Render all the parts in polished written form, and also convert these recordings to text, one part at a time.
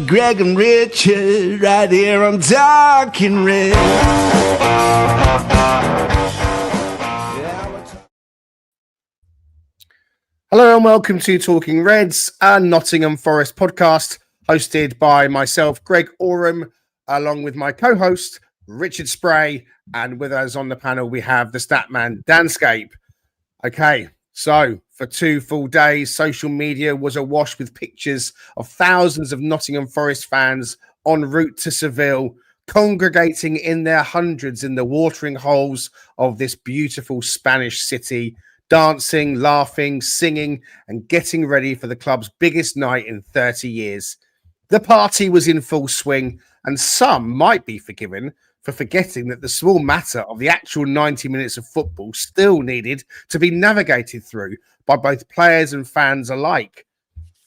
Greg and Richard right here on Talking Red. Hello and welcome to Talking Reds, a Nottingham Forest podcast hosted by myself, Greg Oram, along with my co-host, Richard Spray, and with us on the panel we have the statman, Dan Scape. Okay, so for 2 full days, social media was awash with pictures of thousands of Nottingham Forest fans en route to Seville, congregating in their hundreds in the watering holes of this beautiful Spanish city, dancing, laughing, singing, and getting ready for the club's biggest night in 30 years. The party was in full swing, and some might be forgiven for forgetting that the small matter of the actual 90 minutes of football still needed to be navigated through by both players and fans alike.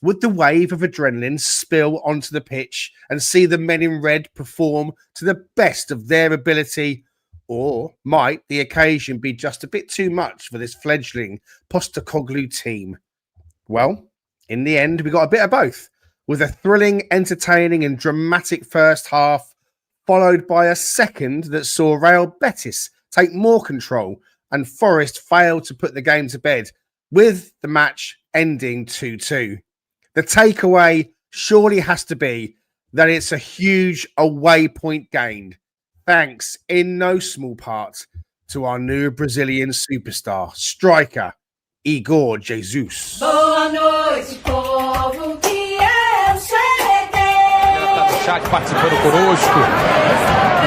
Would the wave of adrenaline spill onto the pitch and see the men in red perform to the best of their ability? Or might the occasion be just a bit too much for this fledgling Postecoglou team? Well, in the end, we got a bit of both, with a thrilling, entertaining and dramatic first half, followed by a second that saw Real Betis take more control and Forest fail to put the game to bed, with the match ending 2-2. The takeaway surely has to be that it's a huge away point gained, thanks in no small part to our new Brazilian superstar, striker, Igor Jesus. Boa noite, povo que é o CDD. Tá no chat participando conosco.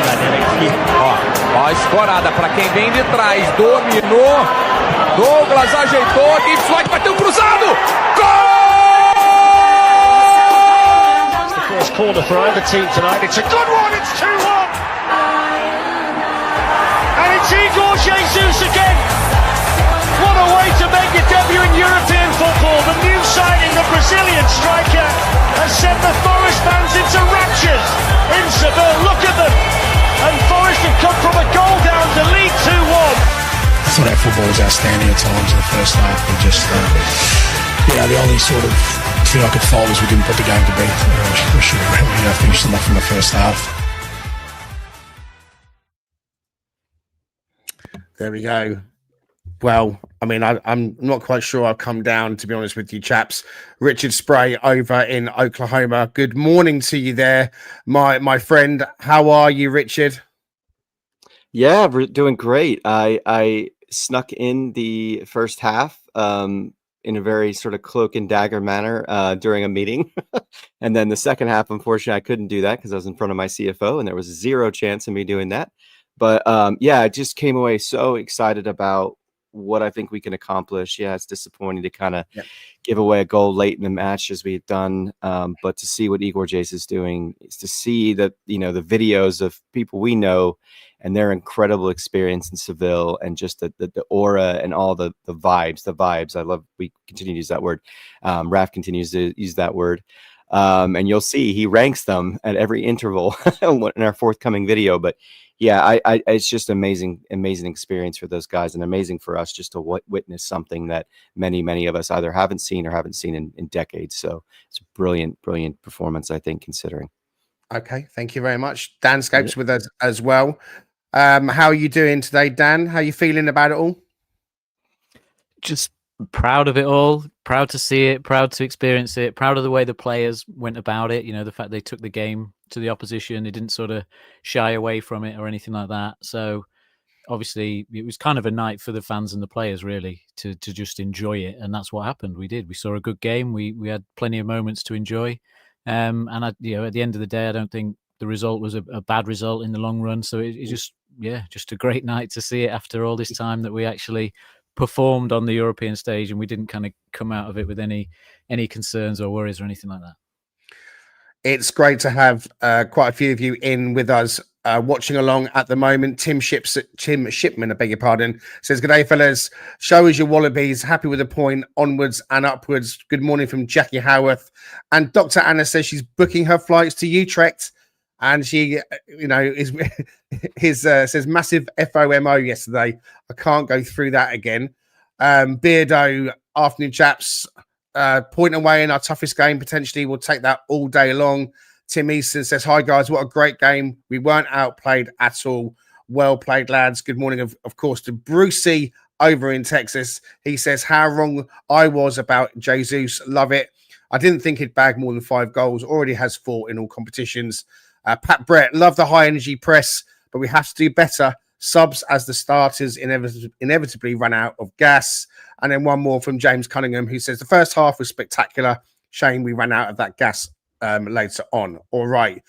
Maneira aqui, ó a escorada para quem vem de trás, dominou. Douglas ajeitou, Gibbs White bateu cruzado. Gol! It's the first corner for either team tonight. It's a good one. It's 2-1. And it's Igor Jesus again. What a way to make your debut in European football. The new signing, the Brazilian striker, has sent the Forest fans into raptures in Seville. Look at them. And Forest have come from a goal down to lead 2-1. I thought our football was outstanding at times in the first half. We just, the only sort of thing I could fault was we didn't put the game to bed. We should have really finished them off in the first half. There we go. Well, I mean, I'm not quite sure I've come down, to be honest with you, chaps. Richard Spray over in Oklahoma. Good morning to you there, my friend. How are you, Richard? Yeah, we're doing great. I snuck in the first half in a very sort of cloak and dagger manner during a meeting. And then the second half, unfortunately, I couldn't do that because I was in front of my CFO and there was zero chance of me doing that. But I just came away so excited about what I think we can accomplish. Yeah, it's disappointing to kind of give away a goal late in the match as we had done. But to see what Igor Jace is doing, is to see that, the videos of people we know and their incredible experience in Seville and just the aura and all the vibes. I love, we continue to use that word. Raf continues to use that word. And you'll see he ranks them at every interval in our forthcoming video. But yeah, it's just amazing experience for those guys and amazing for us just to witness something that many of us either haven't seen in decades. So it's a brilliant performance, I think, considering. Okay, thank you very much. Dan Scape's with us as well. How are you doing today, Dan? How are you feeling about it all? Just proud of it all, proud to see it, proud to experience it, proud of the way the players went about it. The fact they took the game to the opposition, they didn't sort of shy away from it or anything like that. So obviously it was kind of a night for the fans and the players really to just enjoy it, and that's what happened. We saw a good game. We had plenty of moments to enjoy, and at the end of the day, I don't think the result was a bad result in the long run. So it's just a great night to see it after all this time that we actually performed on the European stage and we didn't kind of come out of it with any concerns or worries or anything like that. It's great to have quite a few of you in with us watching along at the moment. Tim Shipman, I beg your pardon, says, "Good day, fellas. Show us your Wallabies. Happy with the point. Onwards and upwards." Good morning from Jackie Howarth. And Dr. Anna says she's booking her flights to Utrecht. And she, says massive FOMO yesterday. I can't go through that again. Beardo, afternoon chaps, point away in our toughest game. Potentially we'll take that all day long. Tim Easton says, hi, guys. What a great game. We weren't outplayed at all. Well played, lads. Good morning, of course, to Brucey over in Texas. He says, how wrong I was about Jesus. Love it. I didn't think he'd bag more than 5 goals. Already has 4 in all competitions. Pat Brett, love the high energy press, but we have to do better. Subs as the starters inevitably run out of gas. And then one more from James Cunningham, who says the first half was spectacular. Shame we ran out of that gas later on. All right.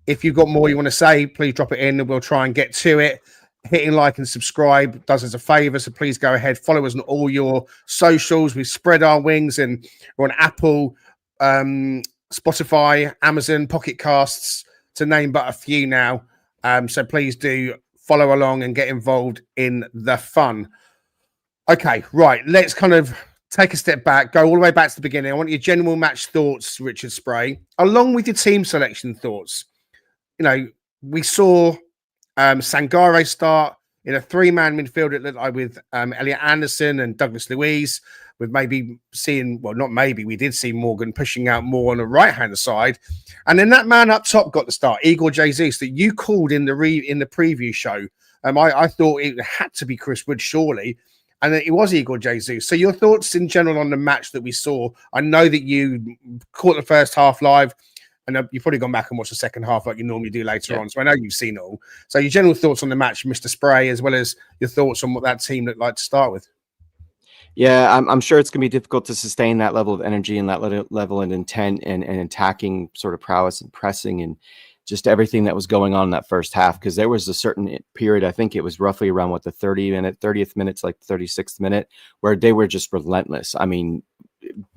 If you've got more you want to say, please drop it in and we'll try and get to it. Hitting like and subscribe does us a favor. So please go ahead. Follow us on all your socials. We've spread our wings and we're on Apple, Spotify, Amazon, Pocket Casts, to name but a few now. So please do follow along and get involved in the fun. Okay, right. Let's kind of take a step back, go all the way back to the beginning. I want your general match thoughts, Richard Spray, along with your team selection thoughts. You know, we saw Sangare start in a 3-man midfield, it looked like, with Elliot Anderson and Douglas Luiz, with maybe seeing, well, not maybe, we did see Morgan pushing out more on the right-hand side. And then that man up top got the start, Igor Jesus, that you called in the preview show. I thought it had to be Chris Wood, surely. And it was Igor Jesus. So your thoughts in general on the match that we saw? I know that you caught the first half live, and you've probably gone back and watched the second half like you normally do later on. So I know you've seen it all. So your general thoughts on the match, Mr. Spray, as well as your thoughts on what that team looked like to start with. Yeah, I'm sure it's going to be difficult to sustain that level of energy and that level of intent and attacking sort of prowess and pressing and just everything that was going on in that first half, because there was a certain period, I think it was roughly around the 30th minute to like 36th minute, where they were just relentless. I mean,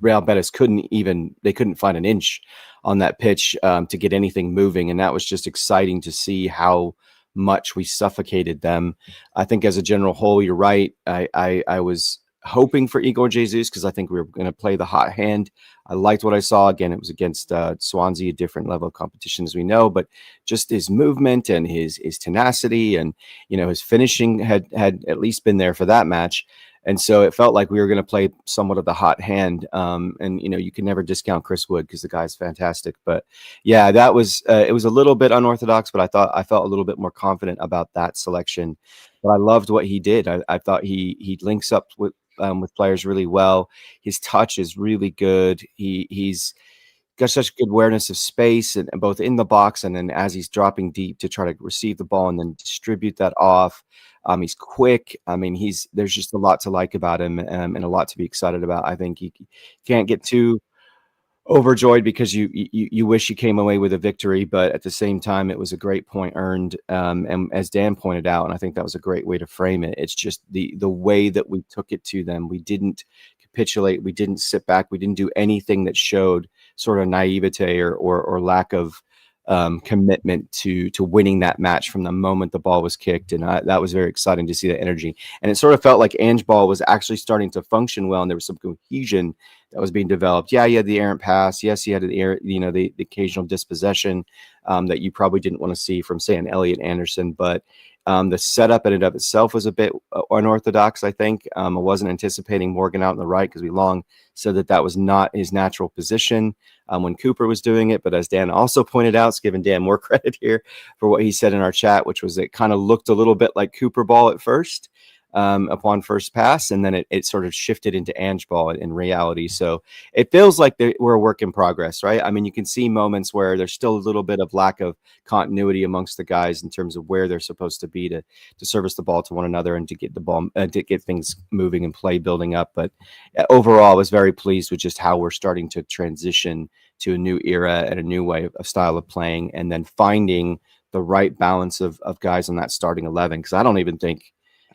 Real Betis couldn't find an inch on that pitch to get anything moving, and that was just exciting to see how much we suffocated them. I think as a general whole, you're right. I was hoping for Igor Jesus because I think we were going to play the hot hand. I liked what I saw. Again, it was against Swansea, a different level of competition, as we know, but just his movement and his tenacity and, his finishing had at least been there for that match. And so it felt like we were going to play somewhat of the hot hand. And, you can never discount Chris Wood because the guy's fantastic. But yeah, that was, it was a little bit unorthodox, but I felt a little bit more confident about that selection. But I loved what he did. I thought he links up with players really well. His touch is really good. He's got such good awareness of space and both in the box and then as he's dropping deep to try to receive the ball and then distribute that off. He's quick. I mean, there's just a lot to like about him and a lot to be excited about. I think you can't get too overjoyed because you wish you came away with a victory, but at the same time, it was a great point earned. And as Dan pointed out, and I think that was a great way to frame it, it's just the way that we took it to them. We didn't capitulate. We didn't sit back. We didn't do anything that showed sort of naivete or lack of commitment to winning that match from the moment the ball was kicked. And that was very exciting to see that energy. And it sort of felt like Ange ball was actually starting to function well. And there was some cohesion that was being developed. Yeah, he had the errant pass. Yes, he had the occasional dispossession that you probably didn't want to see from, say, an Elliot Anderson. But the setup in and of itself was a bit unorthodox, I think. I wasn't anticipating Morgan out on the right because we long said that was not his natural position when Cooper was doing it. But as Dan also pointed out, it's giving Dan more credit here for what he said in our chat, which was it kind of looked a little bit like Cooper ball at first. Upon first pass, and then it sort of shifted into Ange ball in reality. So it feels like we're a work in progress, right? I mean, you can see moments where there's still a little bit of lack of continuity amongst the guys in terms of where they're supposed to be to service the ball to one another and to get the ball to get things moving and play building up. But overall, I was very pleased with just how we're starting to transition to a new era and a new way of style of playing, and then finding the right balance of guys on that starting 11. Because I don't even think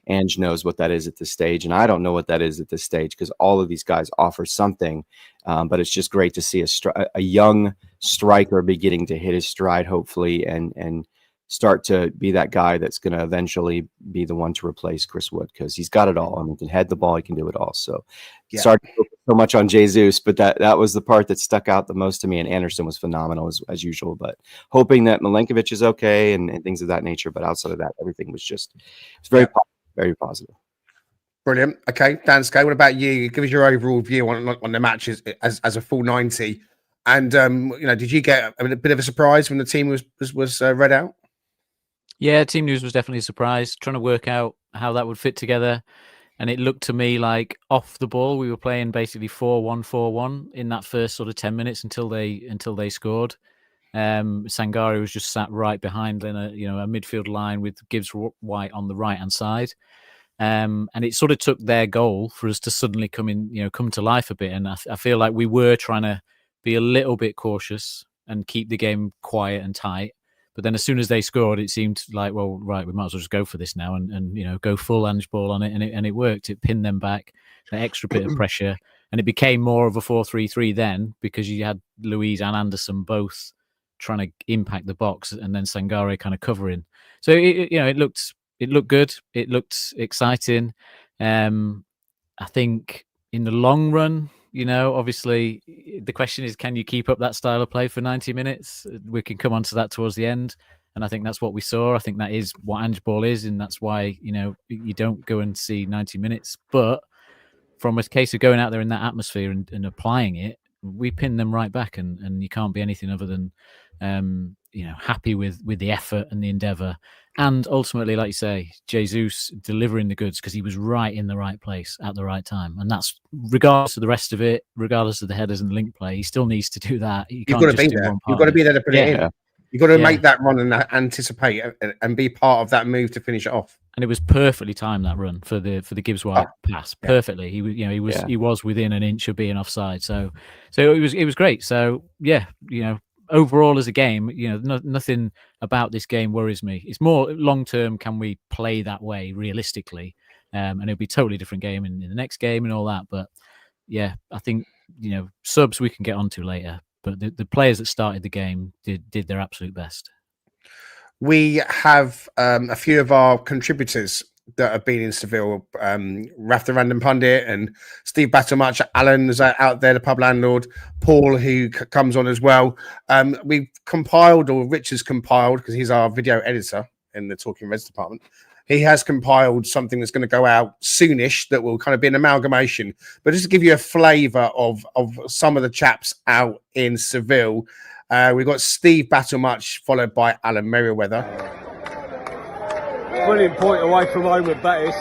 Ange knows what that is at this stage, and I don't know what that is at this stage because all of these guys offer something. But it's just great to see a young striker beginning to hit his stride, hopefully, and start to be that guy that's going to eventually be the one to replace Chris Wood because he's got it all. I mean, he can head the ball, he can do it all. So, sorry to focus so much on Jesus, but that was the part that stuck out the most to me. And Anderson was phenomenal as usual. But hoping that Milenkovic is okay and things of that nature. But outside of that, everything was very positive. Very positive. Brilliant. Okay, Dan Skay, what about you? Give us your overall view on the matches as a full 90. And did you get a bit of a surprise when the team was read out? Yeah, team news was definitely a surprise. Trying to work out how that would fit together, and it looked to me like off the ball we were playing basically 4-1-4-1 in that first sort of 10 minutes until they scored. Sangare was just sat right behind in a midfield line with Gibbs White on the right hand side. And it sort of took their goal for us to suddenly come to life a bit. And I feel like we were trying to be a little bit cautious and keep the game quiet and tight. But then as soon as they scored, it seemed like, well, right, we might as well just go for this now and go full Ange ball on it. And it worked. It pinned them back, an extra bit of pressure. And it became more of a 4-3-3 then, because you had Louise and Anderson both trying to impact the box, and then Sangare kind of covering. So it looked good. It looked exciting. I think in the long run, obviously the question is, can you keep up that style of play for 90 minutes? We can come on to that towards the end. And I think that's what we saw. I think that is what Ange ball is. And that's why, you don't go and see 90 minutes. But from a case of going out there in that atmosphere and applying it, we pinned them right back. And you can't be anything other than, happy with the effort and the endeavour. And ultimately, like you say, Jesus delivering the goods, because he was right in the right place at the right time. And that's regardless of the rest of it, regardless of the headers and the link play, he still needs to do that. You've got to be there. You've got to be there to put it in. You've got to make that run and anticipate and be part of that move to finish it off. And it was perfectly timed, that run for the Gibbs White pass. Perfectly. He was within an inch of being offside. So it was great. So overall as a game, nothing about this game worries me. It's more long term, can we play that way realistically? And it'll be a totally different game in the next game and all that. But yeah, I think subs we can get onto later. But the players that started the game did their absolute best. We have a few of our contributors that have been in Seville, Raf the Random Pundit and Steve Battlematch. Alan is out there, the pub landlord. Paul, who comes on as well. We've compiled, or Rich has compiled, because he's our video editor in the Talking Reds department. He has compiled something that's going to go out soonish that will kind of be an amalgamation. But just to give you a flavour of some of the chaps out in Seville, we've got Steve Battlematch, followed by Alan Merriweather. Brilliant point away from home at Betis.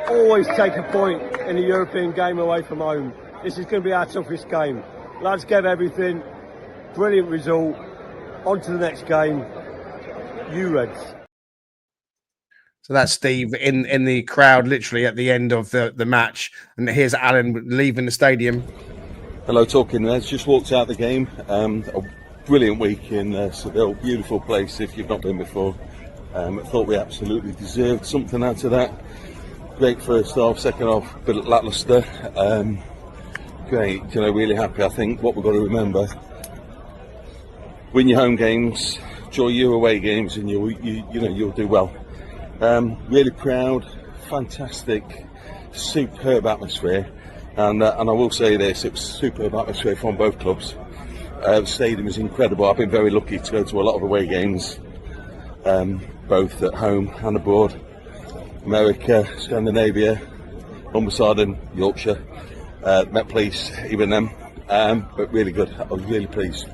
Always take a point in a European game away from home. This is going to be our toughest game. Lads gave everything. Brilliant result. On to the next game. You Reds. So that's Steve in the crowd, literally at the end of the match. And here's Alan leaving the stadium. Hello, Talking Reds. Just walked out the game. A brilliant week in Seville. Beautiful place if you've not been before. I thought we absolutely deserved something out of that. Great first half, second half, a bit lacklustre. Great, really happy. I think what we've got to remember: win your home games, enjoy your away games, and you'll do well. Really proud, fantastic, superb atmosphere, and I will say this: it was superb atmosphere from both clubs. The stadium is incredible. I've been very lucky to go to a lot of away games, both at home and abroad. America, Scandinavia, Humbersiden, Yorkshire, Met Police, even them, but really good. I was really pleased.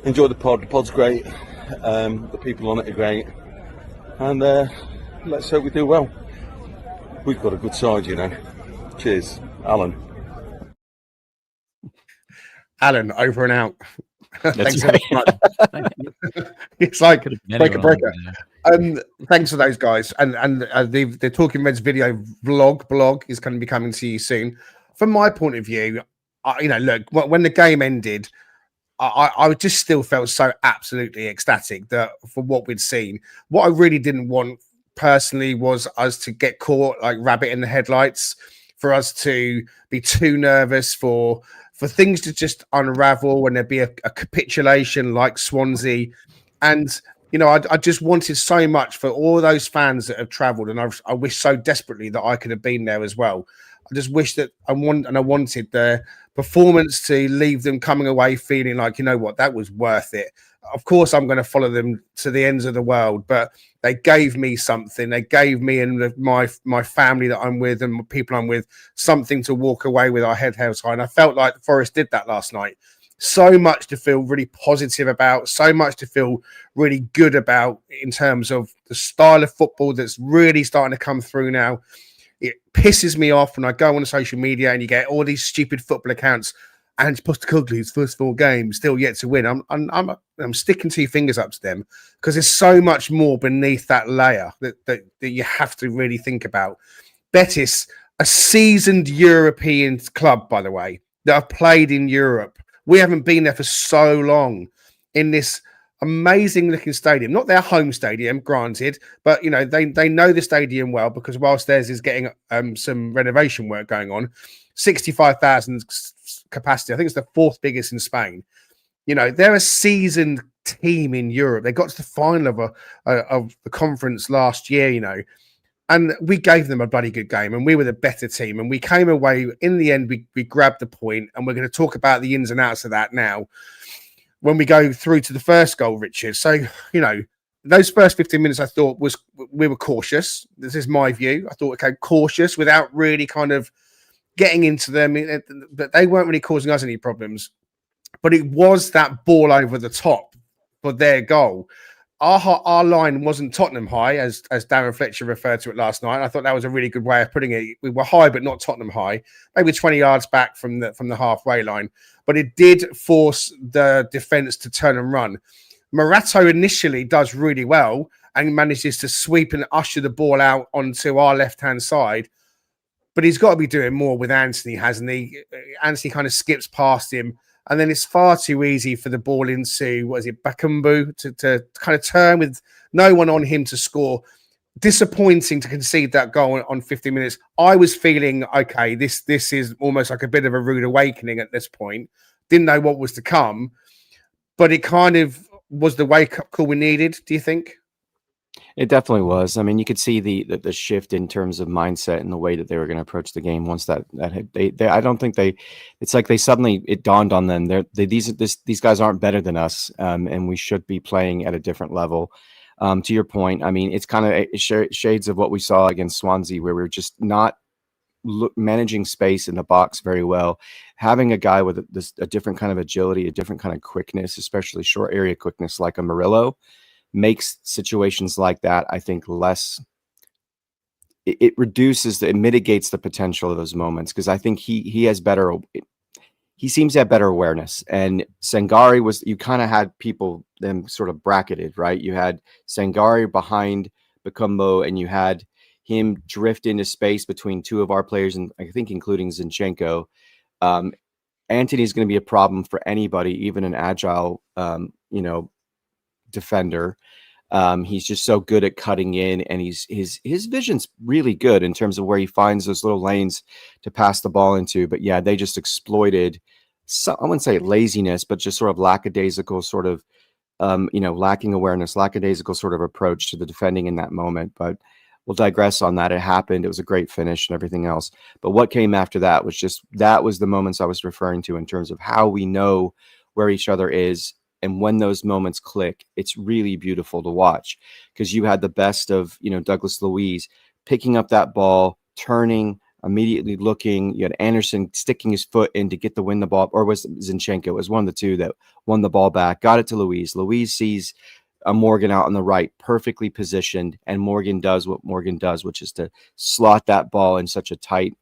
Enjoyed the pod. The pod's great. The people on it are great, and let's hope we do well. We've got a good side, Cheers, Alan. Alan, over and out. Thanks so much. It's like break a breaker. Thanks for those guys, and the Talking Reds video blog is going to be coming to you soon. From my point of view, look, when the game ended, I just still felt so absolutely ecstatic that for what we'd seen. What I really didn't want personally was us to get caught like rabbit in the headlights, for us to be too nervous, for things to just unravel and there'd be a capitulation like Swansea. And, I just wanted so much for all those fans that have travelled, and I wish so desperately that I could have been there as well. I just wish that I wanted the performance to leave them coming away feeling like, that was worth it. of course, I'm going to follow them to the ends of the world, but they gave me something. They gave me and my family that I'm with and the people I'm with something to walk away with our head held high. And I felt like Forest did that last night. So much to feel really positive about, so much to feel really good about in terms of the style of football that's really starting to come through now. It pisses me off when I go on social media and you get all these stupid football accounts and Postecoglou's first 4 games still yet to win. I'm sticking 2 fingers up to them because there's so much more beneath that layer that you have to really think about. Betis, a seasoned European club, by the way, that have played in Europe. We haven't been there for so long in this amazing looking stadium. Not their home stadium, granted, but you know they know the stadium well because whilst theirs is getting some renovation work going on, 65,000 capacity. I think it's the 4th biggest in Spain. You know, they're a seasoned team in Europe. They got to the final of the conference last year, you know, and we gave them a bloody good game and we were the better team. And we came away, in the end, we grabbed the point, and we're going to talk about the ins and outs of that now when we go through to the first goal, Richard. So, you know, those first 15 minutes I thought we were cautious. This is my view. I thought, okay, cautious without really kind of getting into them, but they weren't really causing us any problems. But it was that ball over the top for their goal. Our line wasn't Tottenham high, as Darren Fletcher referred to it last night. I thought that was a really good way of putting it. We were high, but not Tottenham high, maybe 20 yards back from the halfway line. But it did force the defence to turn and run. Morato initially does really well and manages to sweep and usher the ball out onto our left-hand side. But he's got to be doing more with Anthony, hasn't he? Anthony kind of skips past him. And then it's far too easy for the ball into, Bakumbu to kind of turn with no one on him to score. Disappointing to concede that goal on 50 minutes. I was feeling, okay, this is almost like a bit of a rude awakening at this point. Didn't know what was to come. But it kind of was the wake-up call we needed, do you think? It definitely was. I mean, you could see the shift in terms of mindset and the way that they were going to approach the game once that I don't think it's like they suddenly, it dawned on them. These guys aren't better than us, and we should be playing at a different level. To your point, I mean, it's kind of shades of what we saw against Swansea, where we're just not managing space in the box very well. Having a guy with a different kind of agility, a different kind of quickness, especially short area quickness like a Murillo, makes situations like that, I think, less. It mitigates the potential of those moments, because I think he has better. He seems to have better awareness. And Sangare you kind of had them sort of bracketed, right? You had Sangare behind Bakumbo, and you had him drift into space between 2 of our players, and I think including Zinchenko. Anthony's going to be a problem for anybody, even an agile, defender. He's just so good at cutting in, and his vision's really good in terms of where he finds those little lanes to pass the ball into. But yeah, they just exploited I wouldn't say laziness, but just sort of lackadaisical sort of lacking awareness, lackadaisical sort of approach to the defending in that moment. But we'll digress on that. It happened. It was a great finish and everything else. But what came after that was the moments I was referring to in terms of how we know where each other is. And when those moments click, it's really beautiful to watch, because you had the best of, Douglas Luiz picking up that ball, turning, immediately looking. You had Anderson sticking his foot in to win the ball, or was it Zinchenko? It was one of the 2 that won the ball back, got it to Luiz. Luiz sees a Morgan out on the right, perfectly positioned, and Morgan does what Morgan does, which is to slot that ball in such a tight,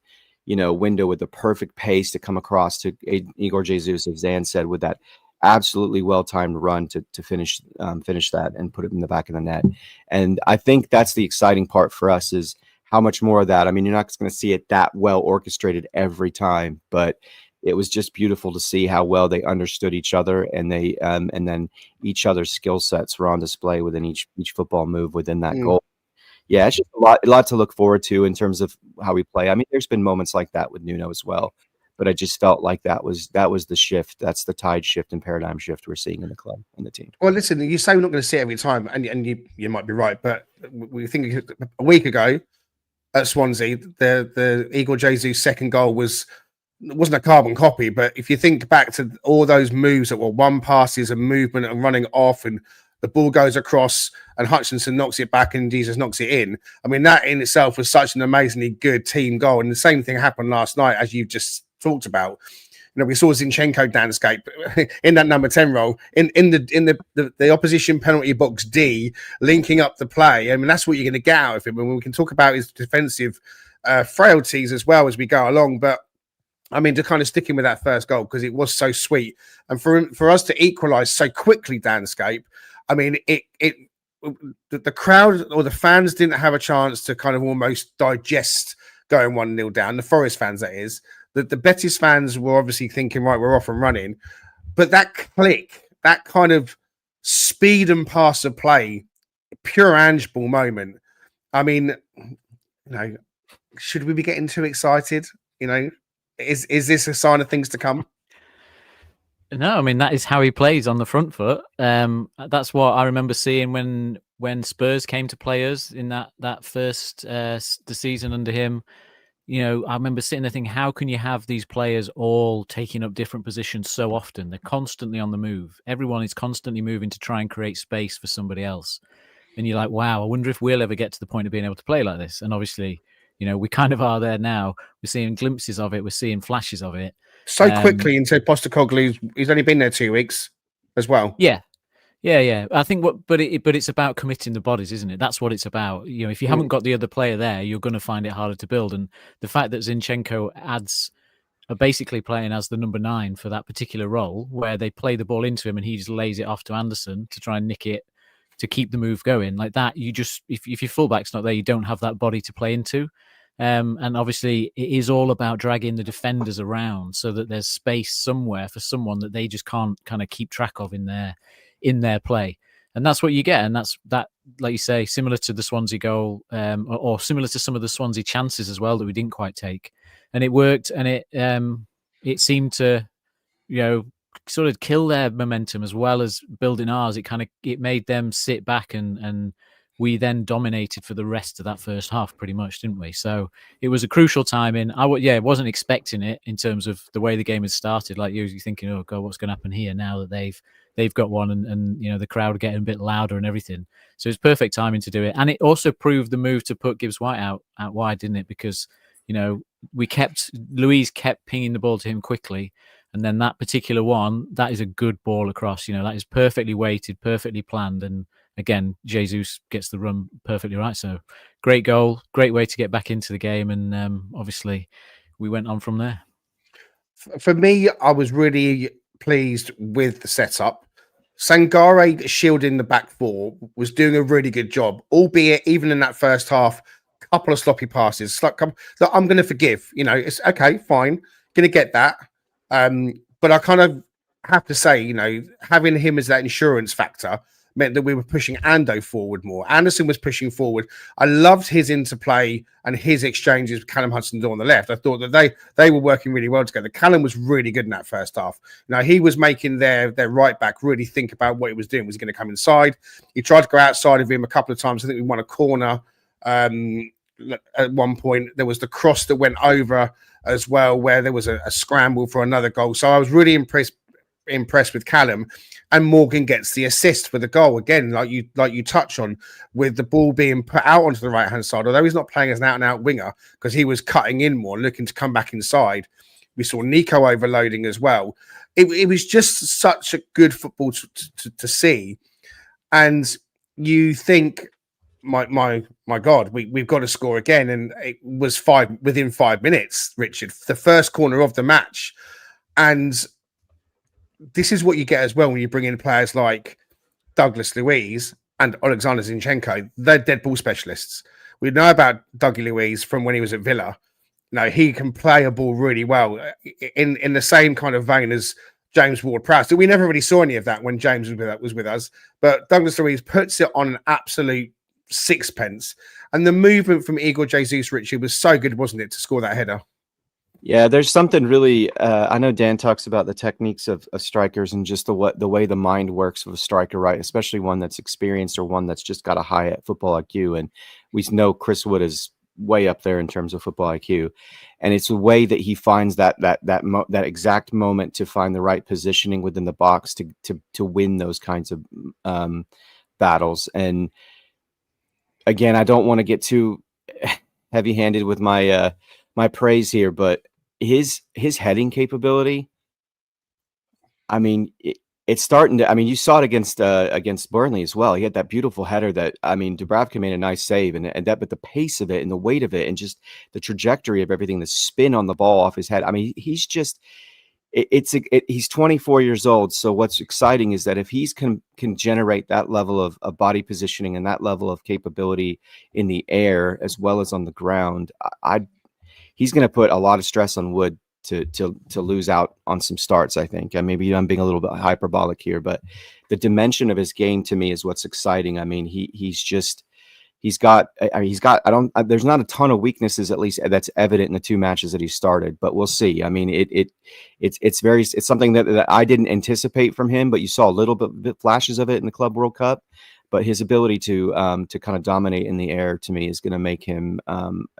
window with the perfect pace to come across to Igor Jesus, as Zan said, with that absolutely well-timed run to finish that and put it in the back of the net. And I think that's the exciting part for us, is how much more of that. I mean, you're not going to see it that well orchestrated every time, but it was just beautiful to see how well they understood each other, and they and then each other's skill sets were on display within each football move within that goal. Yeah, it's just a lot to look forward to in terms of how we play. I mean, there's been moments like that with Nuno as well. But I just felt like that was the shift. That's the tide shift and paradigm shift we're seeing in the club and the team. Well, listen, you say we're not going to see it every time, and you might be right, but we think a week ago at Swansea, the Igor Jesus second goal was it wasn't a carbon copy, but if you think back to all those moves that were one passes and movement and running off, and the ball goes across and Hutchinson knocks it back and Jesus knocks it in. I mean, that in itself was such an amazingly good team goal. And the same thing happened last night, as you've just talked about. You know, we saw Zinchenko landscape in that number 10 role in the opposition penalty box D, linking up the play. I mean, that's what you're going to get out of him. And we can talk about his defensive frailties as well as we go along. But I mean, to kind of stick in with that first goal, because it was so sweet, and for us to equalise so quickly, Danscape. I mean, the crowd or the fans didn't have a chance to kind of almost digest going 1-0 down. The Forest fans, that is. The Betis fans were obviously thinking, right, we're off and running. But that click, that kind of speed and pass of play, pure Ange Ball moment. I mean, you know, should we be getting too excited? You know, is this a sign of things to come? No, I mean, that is how he plays on the front foot. That's what I remember seeing when Spurs came to play us in that first the season under him. You know, I remember sitting there thinking, how can you have these players all taking up different positions so often? They're constantly on the move. Everyone is constantly moving to try and create space for somebody else. And you're like, wow, I wonder if we'll ever get to the point of being able to play like this. And obviously, you know, we kind of are there now. We're seeing glimpses of it. We're seeing flashes of it. So quickly into Postecoglou, he's only been there 2 weeks as well. Yeah. I think but it's about committing the bodies, isn't it? That's what it's about. You know, if you haven't got the other player there, you're going to find it harder to build. And the fact that Zinchenko are basically playing as the number 9 for that particular role, where they play the ball into him and he just lays it off to Anderson to try and nick it to keep the move going like that. You just, if your fullback's not there, you don't have that body to play into. And obviously it is all about dragging the defenders around so that there's space somewhere for someone that they just can't kind of keep track of in their play. And that's what you get. And that's that, like you say, similar to the Swansea goal, or similar to some of the Swansea chances as well that we didn't quite take. And it worked, and it seemed to, you know, sort of kill their momentum as well as building ours. It made them sit back, and we then dominated for the rest of that first half pretty much, didn't we? So it was a crucial time in. I wasn't expecting it in terms of the way the game had started. Like you're thinking, oh God, what's going to happen here now that they've got one, and you know, the crowd getting a bit louder and everything. So it's perfect timing to do it. And it also proved the move to put Gibbs White out wide, didn't it? Because, you know, Luiz kept pinging the ball to him quickly. And then that particular one, that is a good ball across, you know, that is perfectly weighted, perfectly planned. And again, Jesus gets the run perfectly right. So great goal, great way to get back into the game. And obviously we went on from there. For me, I was really pleased with the setup. Sangare shielding the back four was doing a really good job, albeit even in that first half, a couple of sloppy passes. Like, that I'm going to forgive. You know, it's okay, fine, going to get that. But I kind of have to say, you know, having him as that insurance factor meant that we were pushing Ando forward more. Anderson was pushing forward. I loved his interplay and his exchanges with Callum Hudson-Odoi on the left. I thought that they were working really well together. Callum was really good in that first half. You know, he was making their right back really think about what he was doing. Was he going to come inside? He tried to go outside of him a couple of times. I think we won a corner at one point. There was the cross that went over as well, where there was a scramble for another goal. So I was really impressed with Callum. And Morgan gets the assist for the goal again, like you touch on, with the ball being put out onto the right hand side. Although he's not playing as an out and out winger, because he was cutting in more, looking to come back inside. We saw Nico overloading as well. It was just such a good football to see. And you think, my God, we've got to score again. And it was within 5 minutes, Richard, the first corner of the match. And this is what you get as well when you bring in players like Douglas Luiz and Alexander Zinchenko. They're dead ball specialists. We know about Dougie Luiz from when he was at Villa. No, he can play a ball really well in the same kind of vein as James Ward-Prowse. We never really saw any of that when James was with us. But Douglas Luiz puts it on an absolute sixpence. And the movement from Igor Jesus, Richie, was so good, wasn't it, to score that header? Yeah, there's something really. I know Dan talks about the techniques of strikers and just the way the mind works of a striker, right? Especially one that's experienced or one that's just got a high football IQ. And we know Chris Wood is way up there in terms of football IQ, and it's a way that he finds that exact moment to find the right positioning within the box to win those kinds of battles. And again, I don't want to get too heavy-handed with my my praise here, but his heading capability, I mean, it's starting to. I mean, you saw it against Burnley as well. He had that beautiful header that, I mean, Dubravka made a nice save, and that, but the pace of it and the weight of it and just the trajectory of everything, the spin on the ball off his head. I mean, he's just. He's 24 years old. So what's exciting is that if he's can generate that level of body positioning and that level of capability in the air as well as on the ground, he's going to put a lot of stress on Wood to lose out on some starts, I think. And maybe I'm being a little bit hyperbolic here, but the dimension of his game to me is what's exciting. I mean, there's not a ton of weaknesses, at least that's evident in the 2 matches that he started, but we'll see. I mean, it's something that I didn't anticipate from him, but you saw a little bit flashes of it in the Club World Cup. But his ability to kind of dominate in the air, to me, is going to make him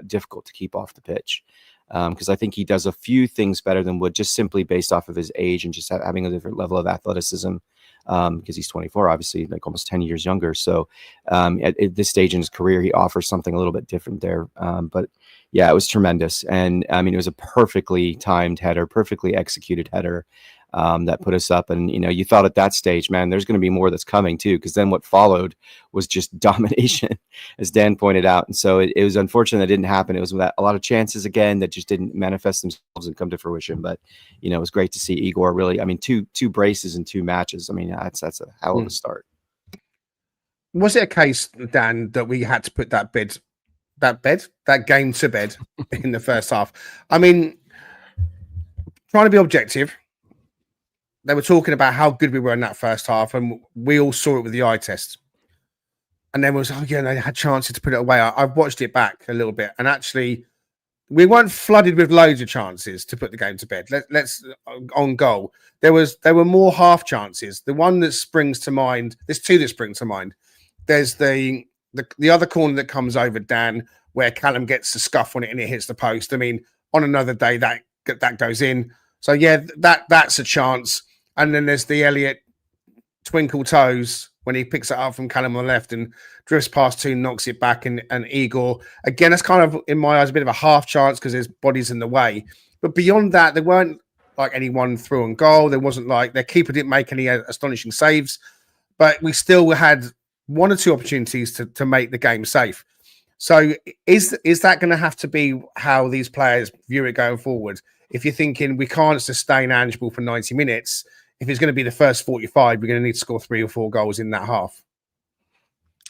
difficult to keep off the pitch. Because I think he does a few things better than Wood, just simply based off of his age and just having a different level of athleticism. Because he's 24, obviously, like almost 10 years younger. So at this stage in his career, he offers something a little bit different there. But yeah, it was tremendous. And I mean, it was a perfectly timed header, perfectly executed header that put us up. And, you thought at that stage, man, there's going to be more that's coming too, because then what followed was just domination, as Dan pointed out. And so it was unfortunate that didn't happen. It was a lot of chances again that just didn't manifest themselves and come to fruition. But, it was great to see Igor really, I mean, two braces in 2 matches. I mean, that's a hell of a start. Was it a case, Dan, that we had to put that game to bed in the first half? I mean, trying to be objective, they were talking about how good we were in that first half, and we all saw it with the eye test. And then they had chances to put it away. I've watched it back a little bit, and actually, we weren't flooded with loads of chances to put the game to bed. Let's on goal. There were more half chances. The one that springs to mind. There's 2 that spring to mind. There's the other corner that comes over, Dan, where Callum gets the scuff on it and it hits the post. I mean, on another day that goes in. So yeah, that's a chance. And then there's the Elliott twinkle toes when he picks it up from Callum on the left and drifts past 2, knocks it back, and Igor. Again, that's kind of, in my eyes, a bit of a half chance because his body's in the way. But beyond that, there weren't like anyone through on goal. There wasn't like their keeper didn't make any astonishing saves. But we still had 1 or 2 opportunities to make the game safe. So is that going to have to be how these players view it going forward? If you're thinking we can't sustain Ange Ball for 90 minutes, if it's going to be the first 45, we're going to need to score 3 or 4 goals in that half.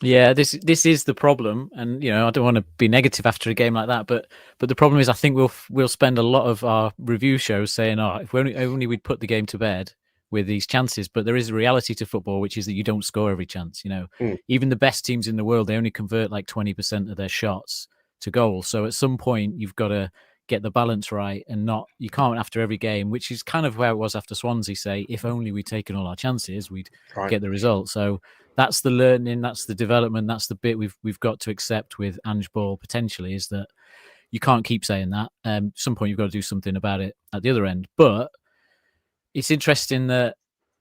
Yeah, this is the problem, and I don't want to be negative after a game like that, but the problem is I think we'll spend a lot of our review shows saying, if only we'd put the game to bed with these chances. But there is a reality to football, which is that you don't score every chance. Even the best teams in the world, they only convert like 20% of their shots to goals. So at some point, you've got to get the balance right, and you can't after every game, which is kind of where it was after Swansea. Say, if only we'd taken all our chances, we'd get the result. So that's the learning, that's the development, that's the bit we've got to accept with Ange Ball potentially, is that you can't keep saying that. At some point, you've got to do something about it at the other end. But it's interesting that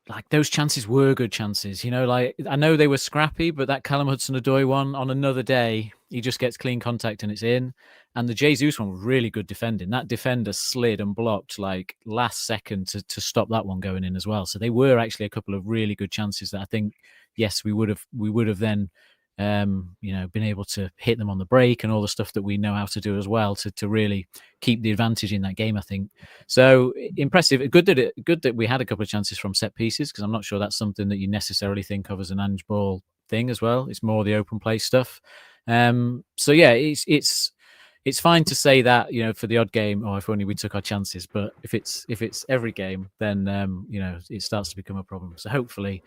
like those chances were good chances. Like I know they were scrappy, but that Callum Hudson-Odoi one on another day, he just gets clean contact and it's in. And the Jesus one was really good defending. That defender slid and blocked like last second to stop that one going in as well. So they were actually a couple of really good chances that I think, yes, we would have then been able to hit them on the break and all the stuff that we know how to do as well to really keep the advantage in that game, I think. So impressive. Good that we had a couple of chances from set pieces, because I'm not sure that's something that you necessarily think of as an Ange Ball thing as well. It's more the open play stuff. So yeah, it's fine to say that, for the odd game, if only we took our chances. But if it's every game, then it starts to become a problem. So hopefully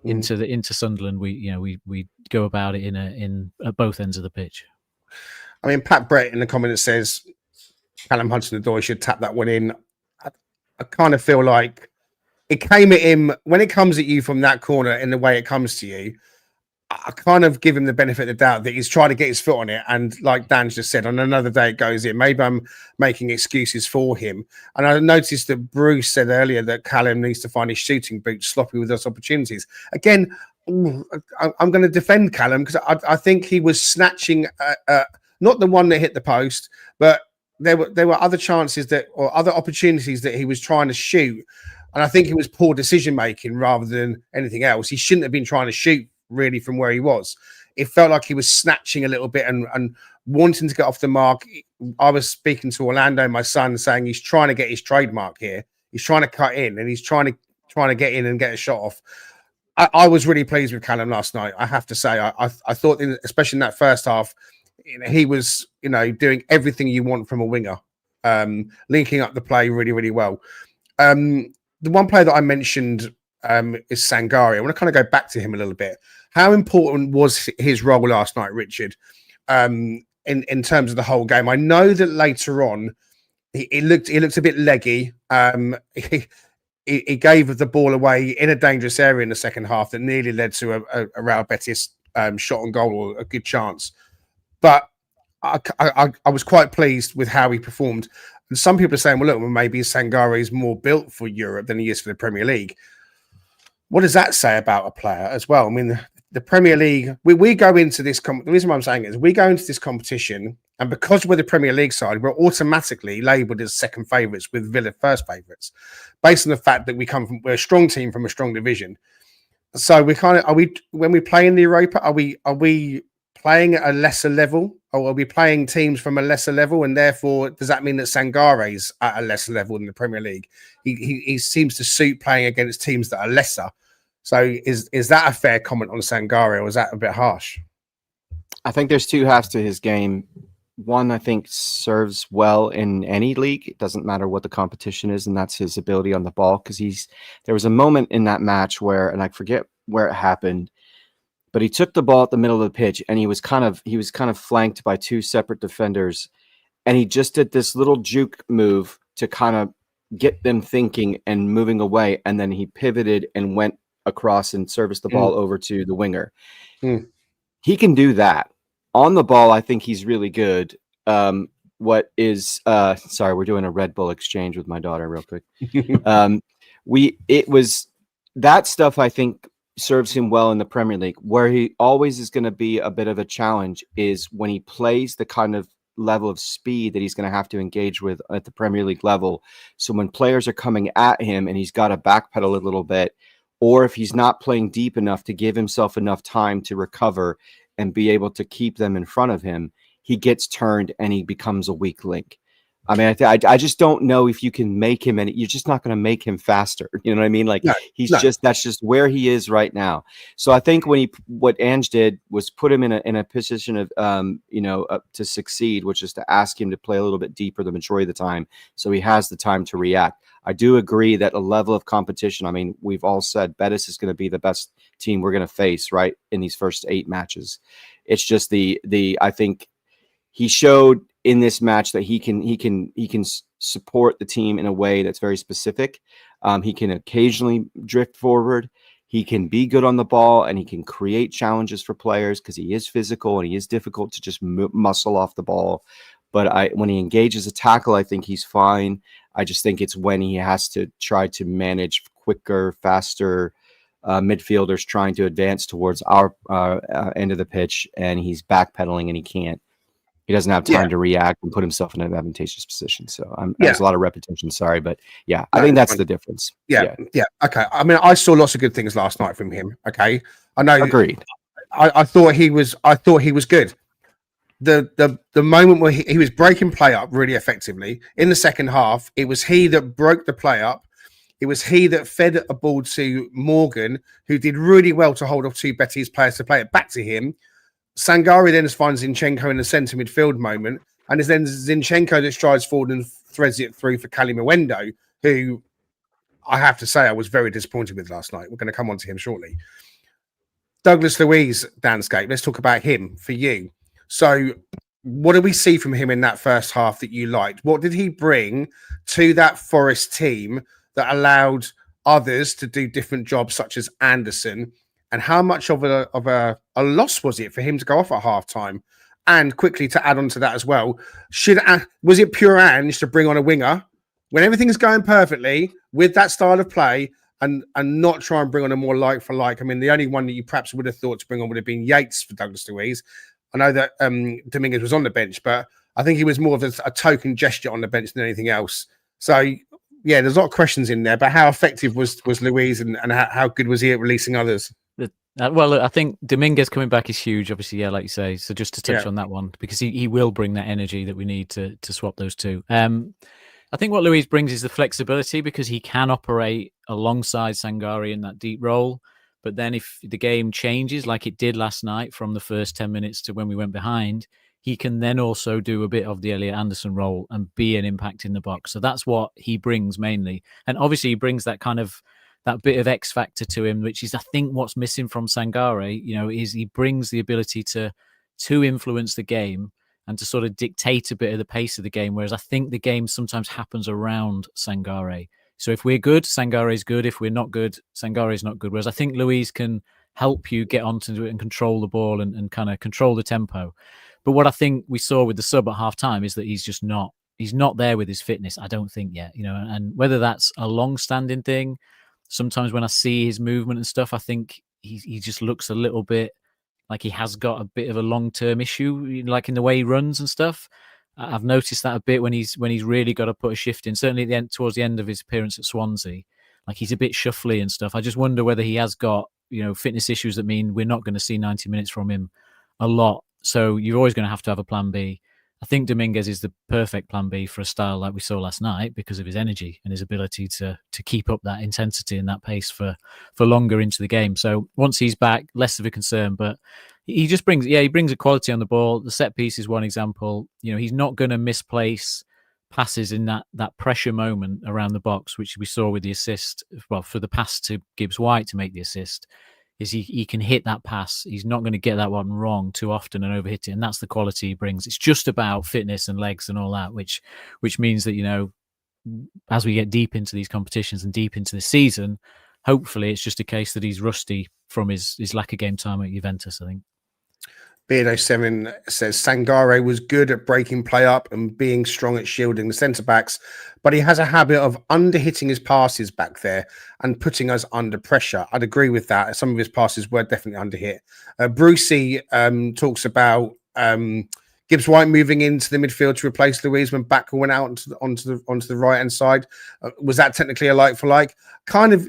into Sunderland, we go about it in at both ends of the pitch. I mean, Pat Brett in the comment says Callum Hudson-Odoi should tap that one in. I kind of feel like it came at him when it comes at you from that corner in the way it comes to you. I kind of give him the benefit of the doubt that he's trying to get his foot on it. And like Dan's just said, on another day it goes in. Maybe I'm making excuses for him. And I noticed that Bruce said earlier that Callum needs to find his shooting boots sloppy with those opportunities. Again, I'm going to defend Callum because I think he was snatching, not the one that hit the post, but there were other chances or other opportunities that he was trying to shoot. And I think it was poor decision making rather than anything else. He shouldn't have been trying to shoot really from where he was. It felt like he was snatching a little bit and wanting to get off the mark. I was speaking to Orlando, my son, saying he's trying to get his trademark here. He's trying to cut in and he's trying to get in and get a shot off. I was really pleased with Callum last night. I have to say, I thought, especially in that first half, he was, doing everything you want from a winger, linking up the play really, really well. The one player that I mentioned is Sangare. I want to kind of go back to him a little bit. How important was his role last night, Richard, in terms of the whole game? I know that later on he looked a bit leggy. He gave the ball away in a dangerous area in the second half that nearly led to a Real Betis shot on goal or a good chance. But I was quite pleased with how he performed. And some people are saying, well, look, maybe Sangare is more built for Europe than he is for the Premier League. What does that say about a player as well? I mean, the Premier League, we go into this. The reason why I'm saying it is we go into this competition, and because we're the Premier League side, we're automatically labelled as second favourites with Villa first favourites, based on the fact that we're a strong team from a strong division. So when we play in the Europa, are we playing at a lesser level, or are we playing teams from a lesser level? And therefore, does that mean that Sangare's at a lesser level in the Premier League? He seems to suit playing against teams that are lesser. So is that a fair comment on Sangare, or is that a bit harsh? I think there's two halves to his game. One, I think, serves well in any league. It doesn't matter what the competition is, and that's his ability on the ball. Because there was a moment in that match where, and I forget where it happened, but he took the ball at the middle of the pitch, and he was kind of flanked by two separate defenders, and he just did this little juke move to kind of get them thinking and moving away, and then he pivoted and went across and serviced the ball over to the winger. He can do that. On the ball, I think he's really good. Sorry, we're doing a Red Bull exchange with my daughter real quick. It was that stuff, I think, serves him well in the Premier League. Where he always is going to be a bit of a challenge is when he plays the kind of level of speed that he's going to have to engage with at the Premier League level. So when players are coming at him and he's got to backpedal a little bit, or if he's not playing deep enough to give himself enough time to recover and be able to keep them in front of him, he gets turned and he becomes a weak link. I mean, I just don't know if you can make him, and you're just not going to make him faster. You know what I mean? Like that's just where he is right now. So I think what Ange did was put him in a position of, to succeed, which is to ask him to play a little bit deeper the majority of the time, so he has the time to react. I do agree that a level of competition. I mean, we've all said Betis is going to be the best team we're going to face, right, in these first 8 matches. It's just I think he showed in this match that he can support the team in a way that's very specific. He can occasionally drift forward. He can be good on the ball, and he can create challenges for players because he is physical and he is difficult to just muscle off the ball. But when he engages a tackle, I think he's fine. I just think it's when he has to try to manage quicker, faster midfielders trying to advance towards our end of the pitch, and he's backpedaling and he can't. He doesn't have time to react and put himself in an advantageous position. So there's a lot of repetition. Sorry, but I think that's the difference. Yeah. Okay. I mean, I saw lots of good things last night from him. Okay. I know. Agreed. I thought he was good. The moment where he was breaking play up really effectively in the second half, it was he that broke the play up. It was he that fed a ball to Morgan, who did really well to hold off 2 Betis players to play it back to him. Sangare then finds Zinchenko in the centre midfield moment, and it's then Zinchenko that strides forward and threads it through for Kalimawendo, who I have to say I was very disappointed with last night. We're going to come on to him shortly. Douglas Luiz, Danscape, let's talk about him for you. So what did we see from him in that first half that you liked? What did he bring to that Forest team that allowed others to do different jobs, such as Anderson, And how much of a loss was it for him to go off at half time? And quickly to add on to that as well, was it pure Ange to bring on a winger when everything's going perfectly with that style of play and not try and bring on a more like for like? I mean, the only one that you perhaps would have thought to bring on would have been Yates for Douglas Luiz. I know that Dominguez was on the bench, but I think he was more of a token gesture on the bench than anything else. So, yeah, there's a lot of questions in there, but how effective was Luiz and how good was he at releasing others? Well, I think Dominguez coming back is huge, obviously, yeah, like you say. So just to touch on that one, because he will bring that energy that we need to swap those two. I think what Luiz brings is the flexibility because he can operate alongside Sangare in that deep role. But then if the game changes like it did last night from the first 10 minutes to when we went behind, he can then also do a bit of the Elliot Anderson role and be an impact in the box. So that's what he brings mainly. And obviously he brings that kind of that bit of X factor to him, which is, I think, what's missing from Sangare, is he brings the ability to influence the game and to sort of dictate a bit of the pace of the game. Whereas I think the game sometimes happens around Sangare. So if we're good, Sangare is good. If we're not good, Sangare is not good. Whereas I think Luiz can help you get onto it and control the ball and kind of control the tempo. But what I think we saw with the sub at half time is that he's not there with his fitness, I don't think yet, and whether that's a long standing thing. Sometimes when I see his movement and stuff, I think he just looks a little bit like he has got a bit of a long-term issue, like in the way he runs and stuff. I've noticed that a bit when he's really got to put a shift in. Certainly at the end, towards the end of his appearance at Swansea, like he's a bit shuffly and stuff. I just wonder whether he has got fitness issues that mean we're not going to see 90 minutes from him a lot. So you're always going to have a plan B. I think Dominguez is the perfect plan B for a style like we saw last night because of his energy and his ability to keep up that intensity and that pace for longer into the game. So once he's back, less of a concern, but he just brings a quality on the ball. The set piece is one example. He's not going to misplace passes in that pressure moment around the box, which we saw with the assist, for the pass to Gibbs White to make the assist. Is he can hit that pass. He's not going to get that one wrong too often and overhit it. And that's the quality he brings. It's just about fitness and legs and all that, which means that, as we get deep into these competitions and deep into the season, hopefully it's just a case that he's rusty from his lack of game time at Juventus, I think. Beardo7 says Sangare was good at breaking play up and being strong at shielding the centre-backs, but he has a habit of under-hitting his passes back there and putting us under pressure. I'd agree with that. Some of his passes were definitely under-hit. Brucey talks about Gibbs White moving into the midfield to replace Luiz when Bakker went out onto the right-hand side. Was that technically a like-for-like? Kind of...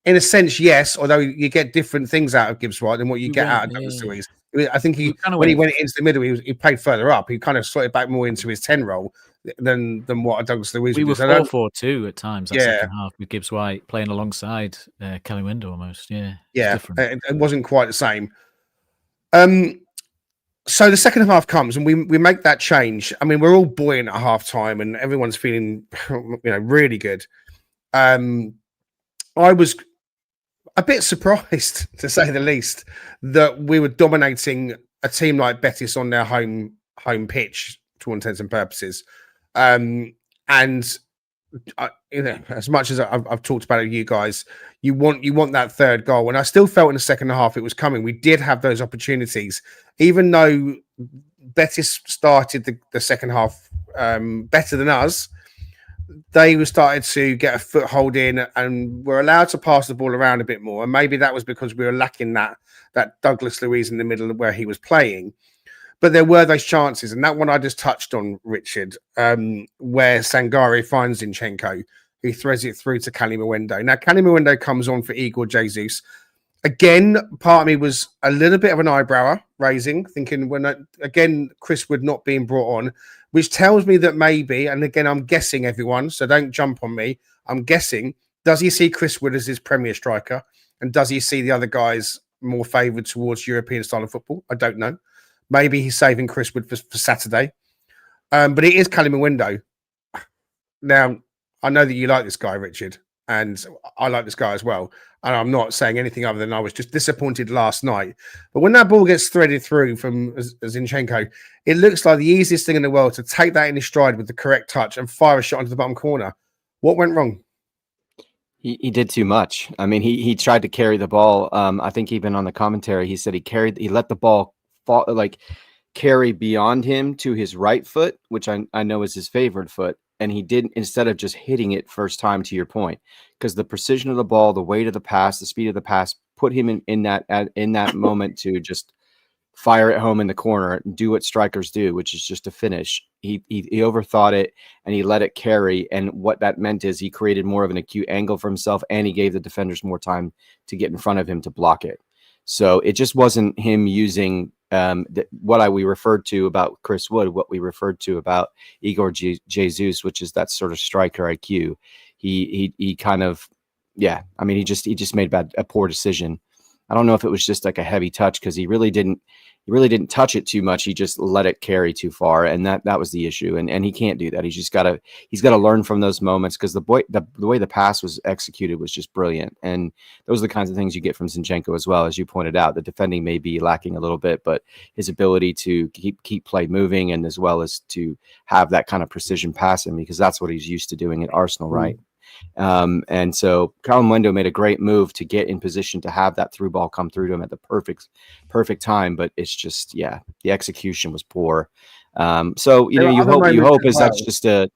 In a sense, yes, although you get different things out of Gibbs White than what you get out of Douglas Luiz. I think when he went into the middle, he played further up. He kind of slotted back more into his 10 role than what Douglas Luiz would do. We were 4-4-2 at times, that second half, with Gibbs White playing alongside Kelly Winder almost. Yeah, it wasn't quite the same. So the second half comes and we make that change. I mean, we're all buoyant at half time and everyone's feeling really good. I was a bit surprised, to say the least, that we were dominating a team like Betis on their home pitch, to all intents and purposes. And as much as I've talked about it with you guys, you want that third goal. And I still felt in the second half it was coming. We did have those opportunities, even though Betis started the second half better than us. They were started to get a foothold in and were allowed to pass the ball around a bit more. And maybe that was because we were lacking that Douglas Luiz in the middle where he was playing. But there were those chances. And that one I just touched on, Richard, where Sangare finds Zinchenko, who throws it through to Cali Mwendo. Now, Cali Mwendo comes on for Igor Jesus. Again, part of me was a little bit of an eyebrow raising, thinking again, Chris Wood not being brought on, which tells me that maybe, and again, I'm guessing everyone, so don't jump on me. I'm guessing, does he see Chris Wood as his premier striker? And does he see the other guys more favoured towards European style of football? I don't know. Maybe he's saving Chris Wood for Saturday. But it is Cali Mwendo. Now, I know that you like this guy, Richard, and I like this guy as well. And I'm not saying anything other than I was just disappointed last night. But when that ball gets threaded through from Zinchenko, it looks like the easiest thing in the world to take that in his stride with the correct touch and fire a shot into the bottom corner. What went wrong? He did too much. I mean, he tried to carry the ball. I think even on the commentary, he said he let the ball fall, like carry beyond him to his right foot, which I know is his favorite foot. And he did, instead of just hitting it first time, to your point, because the precision of the ball, the weight of the pass, the speed of the pass put him in that moment to just fire it home in the corner and do what strikers do, which is just to finish. He overthought it and he let it carry. And what that meant is he created more of an acute angle for himself, and he gave the defenders more time to get in front of him to block it. So it just wasn't him using we referred to about Chris Wood, what we referred to about Igor Jesus, which is that sort of striker IQ. He kind of, I mean, he just made a poor decision. I don't know if it was just like a heavy touch, because he really didn't touch it too much. He just let it carry too far, and that was the issue. And he can't do that. He's got to learn from those moments, because the way the pass was executed was just brilliant. And those are the kinds of things you get from Zinchenko as well. As you pointed out, the defending may be lacking a little bit, but his ability to keep play moving, and as well as to have that kind of precision passing, because that's what he's used to doing at Arsenal, right? And so Callum Wendo made a great move to get in position to have that through ball come through to him at the perfect time, but it's just, the execution was poor. So, you hope is that's just a,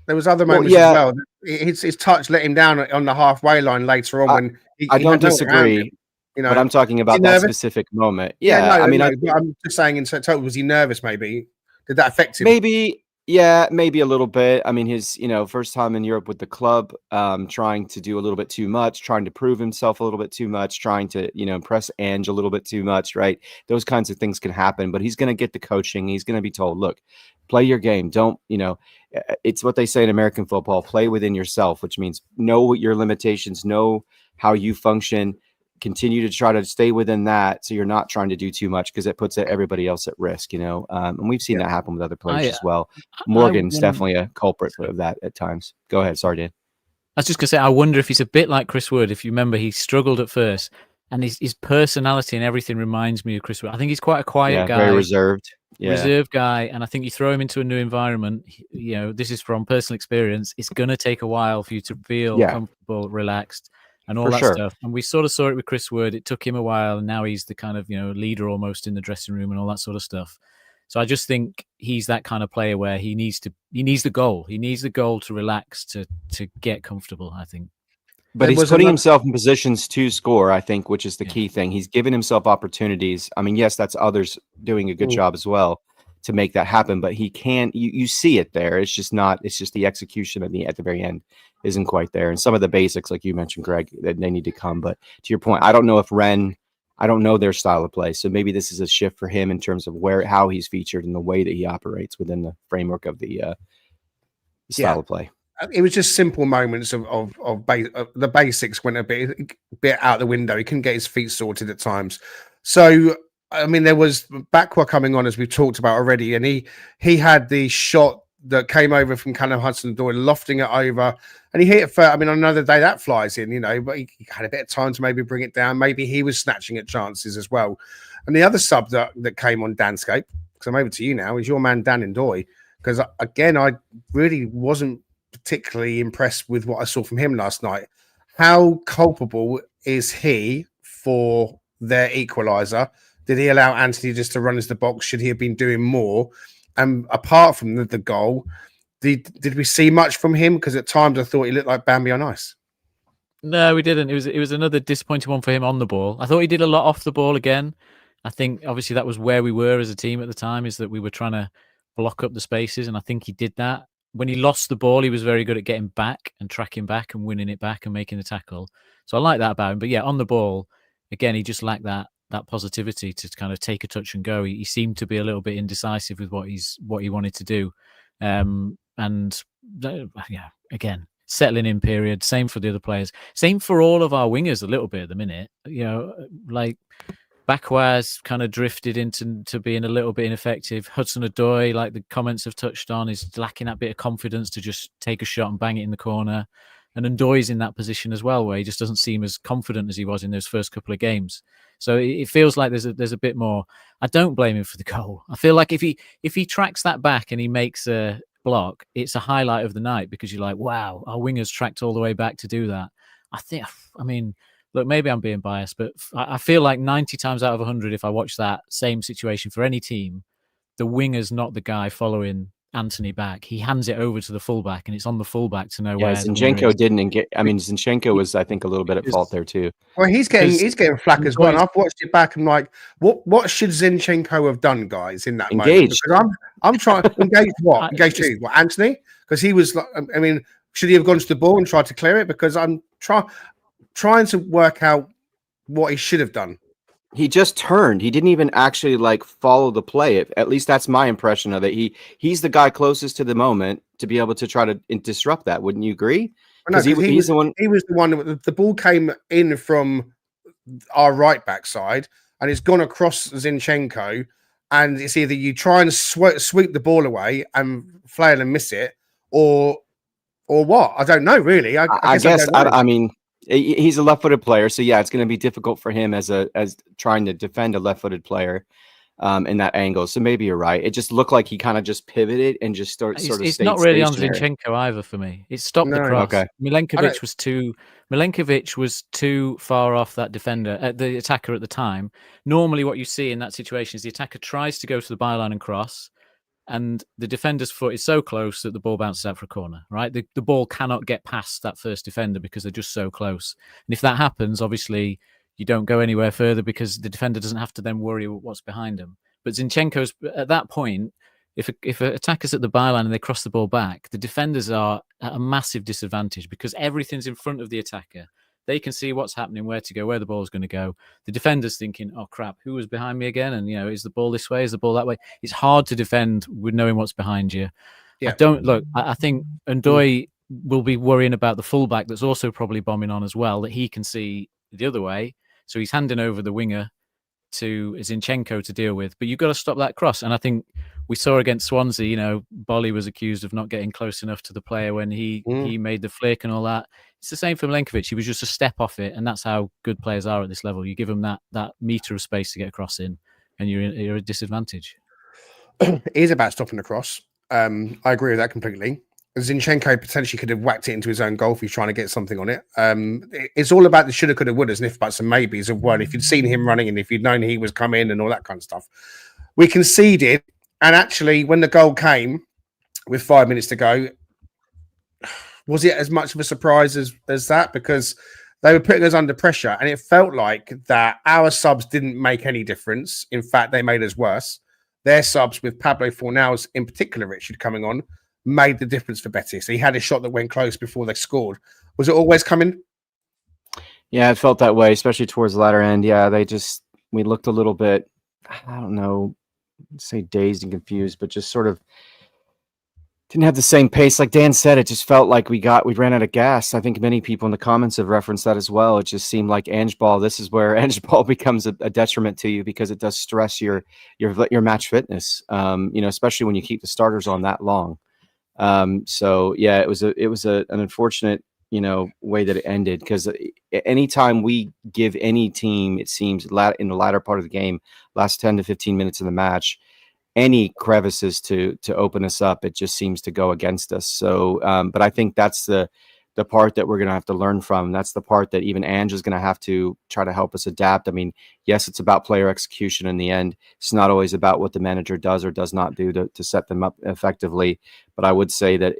there was other moments as well. His touch let him down on the halfway line later on when I don't disagree, but I'm talking about that specific moment. I'm just saying in total, was he nervous? Maybe did that affect him? Maybe a little bit. I mean, his, first time in Europe with the club, trying to do a little bit too much, trying to prove himself a little bit too much, trying to, impress Ange a little bit too much, right? Those kinds of things can happen, but he's going to get the coaching. He's going to be told, look, play your game. Don't, it's what they say in American football, play within yourself, which means know your limitations, know how you function, continue to try to stay within that, so you're not trying to do too much, because it puts everybody else at risk, and we've seen that happen with other players as well. Morgan's definitely a culprit of that at times. Go ahead, sorry, Dan. I was just gonna say, I wonder if he's a bit like Chris Wood. If you remember, he struggled at first, and his personality and everything reminds me of Chris Wood. I think he's quite a quiet guy, very reserved guy, and I think you throw him into a new environment, this is from personal experience, it's gonna take a while for you to feel comfortable, relaxed, and all that stuff. And we sort of saw it with Chris Wood. It took him a while, and now he's the kind of, leader almost in the dressing room and all that sort of stuff. So I just think he's that kind of player where he needs the goal. He needs the goal to relax, to get comfortable, I think. But he's putting himself in positions to score, I think, which is the key thing. He's giving himself opportunities. I mean, yes, that's others doing a good job as well to make that happen, but he can, you see it there. It's just the execution at the very end isn't quite there. And some of the basics, like you mentioned, Greg, that they need to come. But to your point, I don't know if I don't know their style of play. So maybe this is a shift for him in terms of how he's featured and the way that he operates within the framework of the style of play. It was just simple moments of the basics went a bit out the window. He couldn't get his feet sorted at times. So, I mean, there was Bakwa coming on, as we've talked about already, and he had the shot that came over from Callum Hudson-Odoi, lofting it over, and he hit it for, I mean, on another day that flies in, but he had a bit of time to maybe bring it down. Maybe he was snatching at chances as well. And the other sub that came on Danscape, because I'm over to you now, is your man Dan Ndoye, because again, I really wasn't particularly impressed with what I saw from him last night. How culpable is he for their equaliser? Did he allow Anthony just to run into the box? Should he have been doing more? And apart from the goal, did we see much from him? Because at times I thought he looked like Bambi on ice. No, we didn't. It was another disappointing one for him on the ball. I thought he did a lot off the ball again. I think obviously that was where we were as a team at the time, is that we were trying to block up the spaces, and I think he did that. When he lost the ball, he was very good at getting back and tracking back and winning it back and making the tackle. So I like that about him. But yeah, on the ball, again, he just lacked that positivity to kind of take a touch and go. He seemed to be a little bit indecisive with what he wanted to do. Again, settling in period. Same for the other players. Same for all of our wingers a little bit at the minute. Like Bakwa's kind of drifted into being a little bit ineffective. Hudson-Odoi, like the comments have touched on, is lacking that bit of confidence to just take a shot and bang it in the corner. And Ndoye's in that position as well, where he just doesn't seem as confident as he was in those first couple of games. So it feels like there's a bit more. I don't blame him for the goal. I feel like if he tracks that back and he makes a block, it's a highlight of the night, because you're like, wow, our wingers tracked all the way back to do that. I mean, look, maybe I'm being biased, but I feel like 90 times out of 100, if I watch that same situation for any team, the winger's not the guy following Anthony back. He hands it over to the fullback, and it's on the fullback to know where the winger Zinchenko is. didn't engage. I mean, Zinchenko was, I think, a little bit at fault there too. Well, he's getting flack as well. And I've watched it back. I'm like, what should Zinchenko have done, guys, in that moment? Because I'm trying to engage what? Engage who? What, Anthony? Because he was like, I mean, should he have gone to the ball and tried to clear it? Because I'm trying to work out what he should have done. He just turned. He didn't even actually like follow the play. At least that's my impression of it. He's the guy closest to the moment to be able to try to disrupt that. Wouldn't you agree? Because he was the one. The ball came in from our right back side, and it's gone across Zinchenko. And it's either you try and sweep the ball away and flail and miss it, or what? I don't know really. I guess I mean, he's a left-footed player, so yeah, it's going to be difficult for him as trying to defend a left-footed player in that angle. So maybe you're right. It just looked like he kind of just pivoted and just It's not really on Zinchenko either for me. It stopped the cross. Okay. Milenkovic was too far off that defender, the attacker at the time. Normally, what you see in that situation is the attacker tries to go to the byline and cross, and the defender's foot is so close that the ball bounces out for a corner, right? The ball cannot get past that first defender because they're just so close. And if that happens, obviously, you don't go anywhere further because the defender doesn't have to then worry what's behind him. But Zinchenko's, at that point, if an attacker's at the byline and they cross the ball back, the defenders are at a massive disadvantage because everything's in front of the attacker. They can see what's happening, where to go, where the ball's going to go. The defender's thinking, oh, crap, who was behind me again? And, is the ball this way? Is the ball that way? It's hard to defend with knowing what's behind you. Yeah. I think Ndoye will be worrying about the fullback that's also probably bombing on as well, that he can see the other way. So he's handing over the winger to Zinchenko to deal with. But you've got to stop that cross. And I think we saw against Swansea, Bolly was accused of not getting close enough to the player when he made the flick and all that. It's the same for Milenkovic. He was just a step off it, and that's how good players are at this level. You give them that meter of space to get across in, and you're at a disadvantage. It is about stopping the cross. I agree with that completely. Zinchenko potentially could have whacked it into his own goal if he's trying to get something on it. It's all about the shoulda, coulda, wouldas, and if buts and maybes of what if you'd seen him running and if you'd known he was coming and all that kind of stuff. We conceded, and actually, when the goal came with 5 minutes to go, was it as much of a surprise as that? Because they were putting us under pressure, and it felt like that our subs didn't make any difference. In fact, they made us worse. Their subs, with Pablo Fornals in particular, Richard, coming on, made the difference for Betis. He had a shot that went close before they scored. Was it always coming? Yeah, it felt that way, especially towards the latter end. Yeah, we looked a little bit, I don't know, say dazed and confused, but just sort of didn't have the same pace. Like Dan said, it just felt like we ran out of gas. I think many people in the comments have referenced that as well. It just seemed like Ange Ball. This is where Ange Ball becomes a detriment to you because it does stress your match fitness. Especially when you keep the starters on that long. So yeah, it was an unfortunate, way that it ended, because anytime we give any team, it seems in the latter part of the game, last 10 to 15 minutes of the match, any crevices to open us up, it just seems to go against us. So, but I think that's the part that we're going to have to learn from. That's the part that even Ange is going to have to try to help us adapt. I mean, yes, it's about player execution in the end. It's not always about what the manager does or does not do to set them up effectively. But I would say that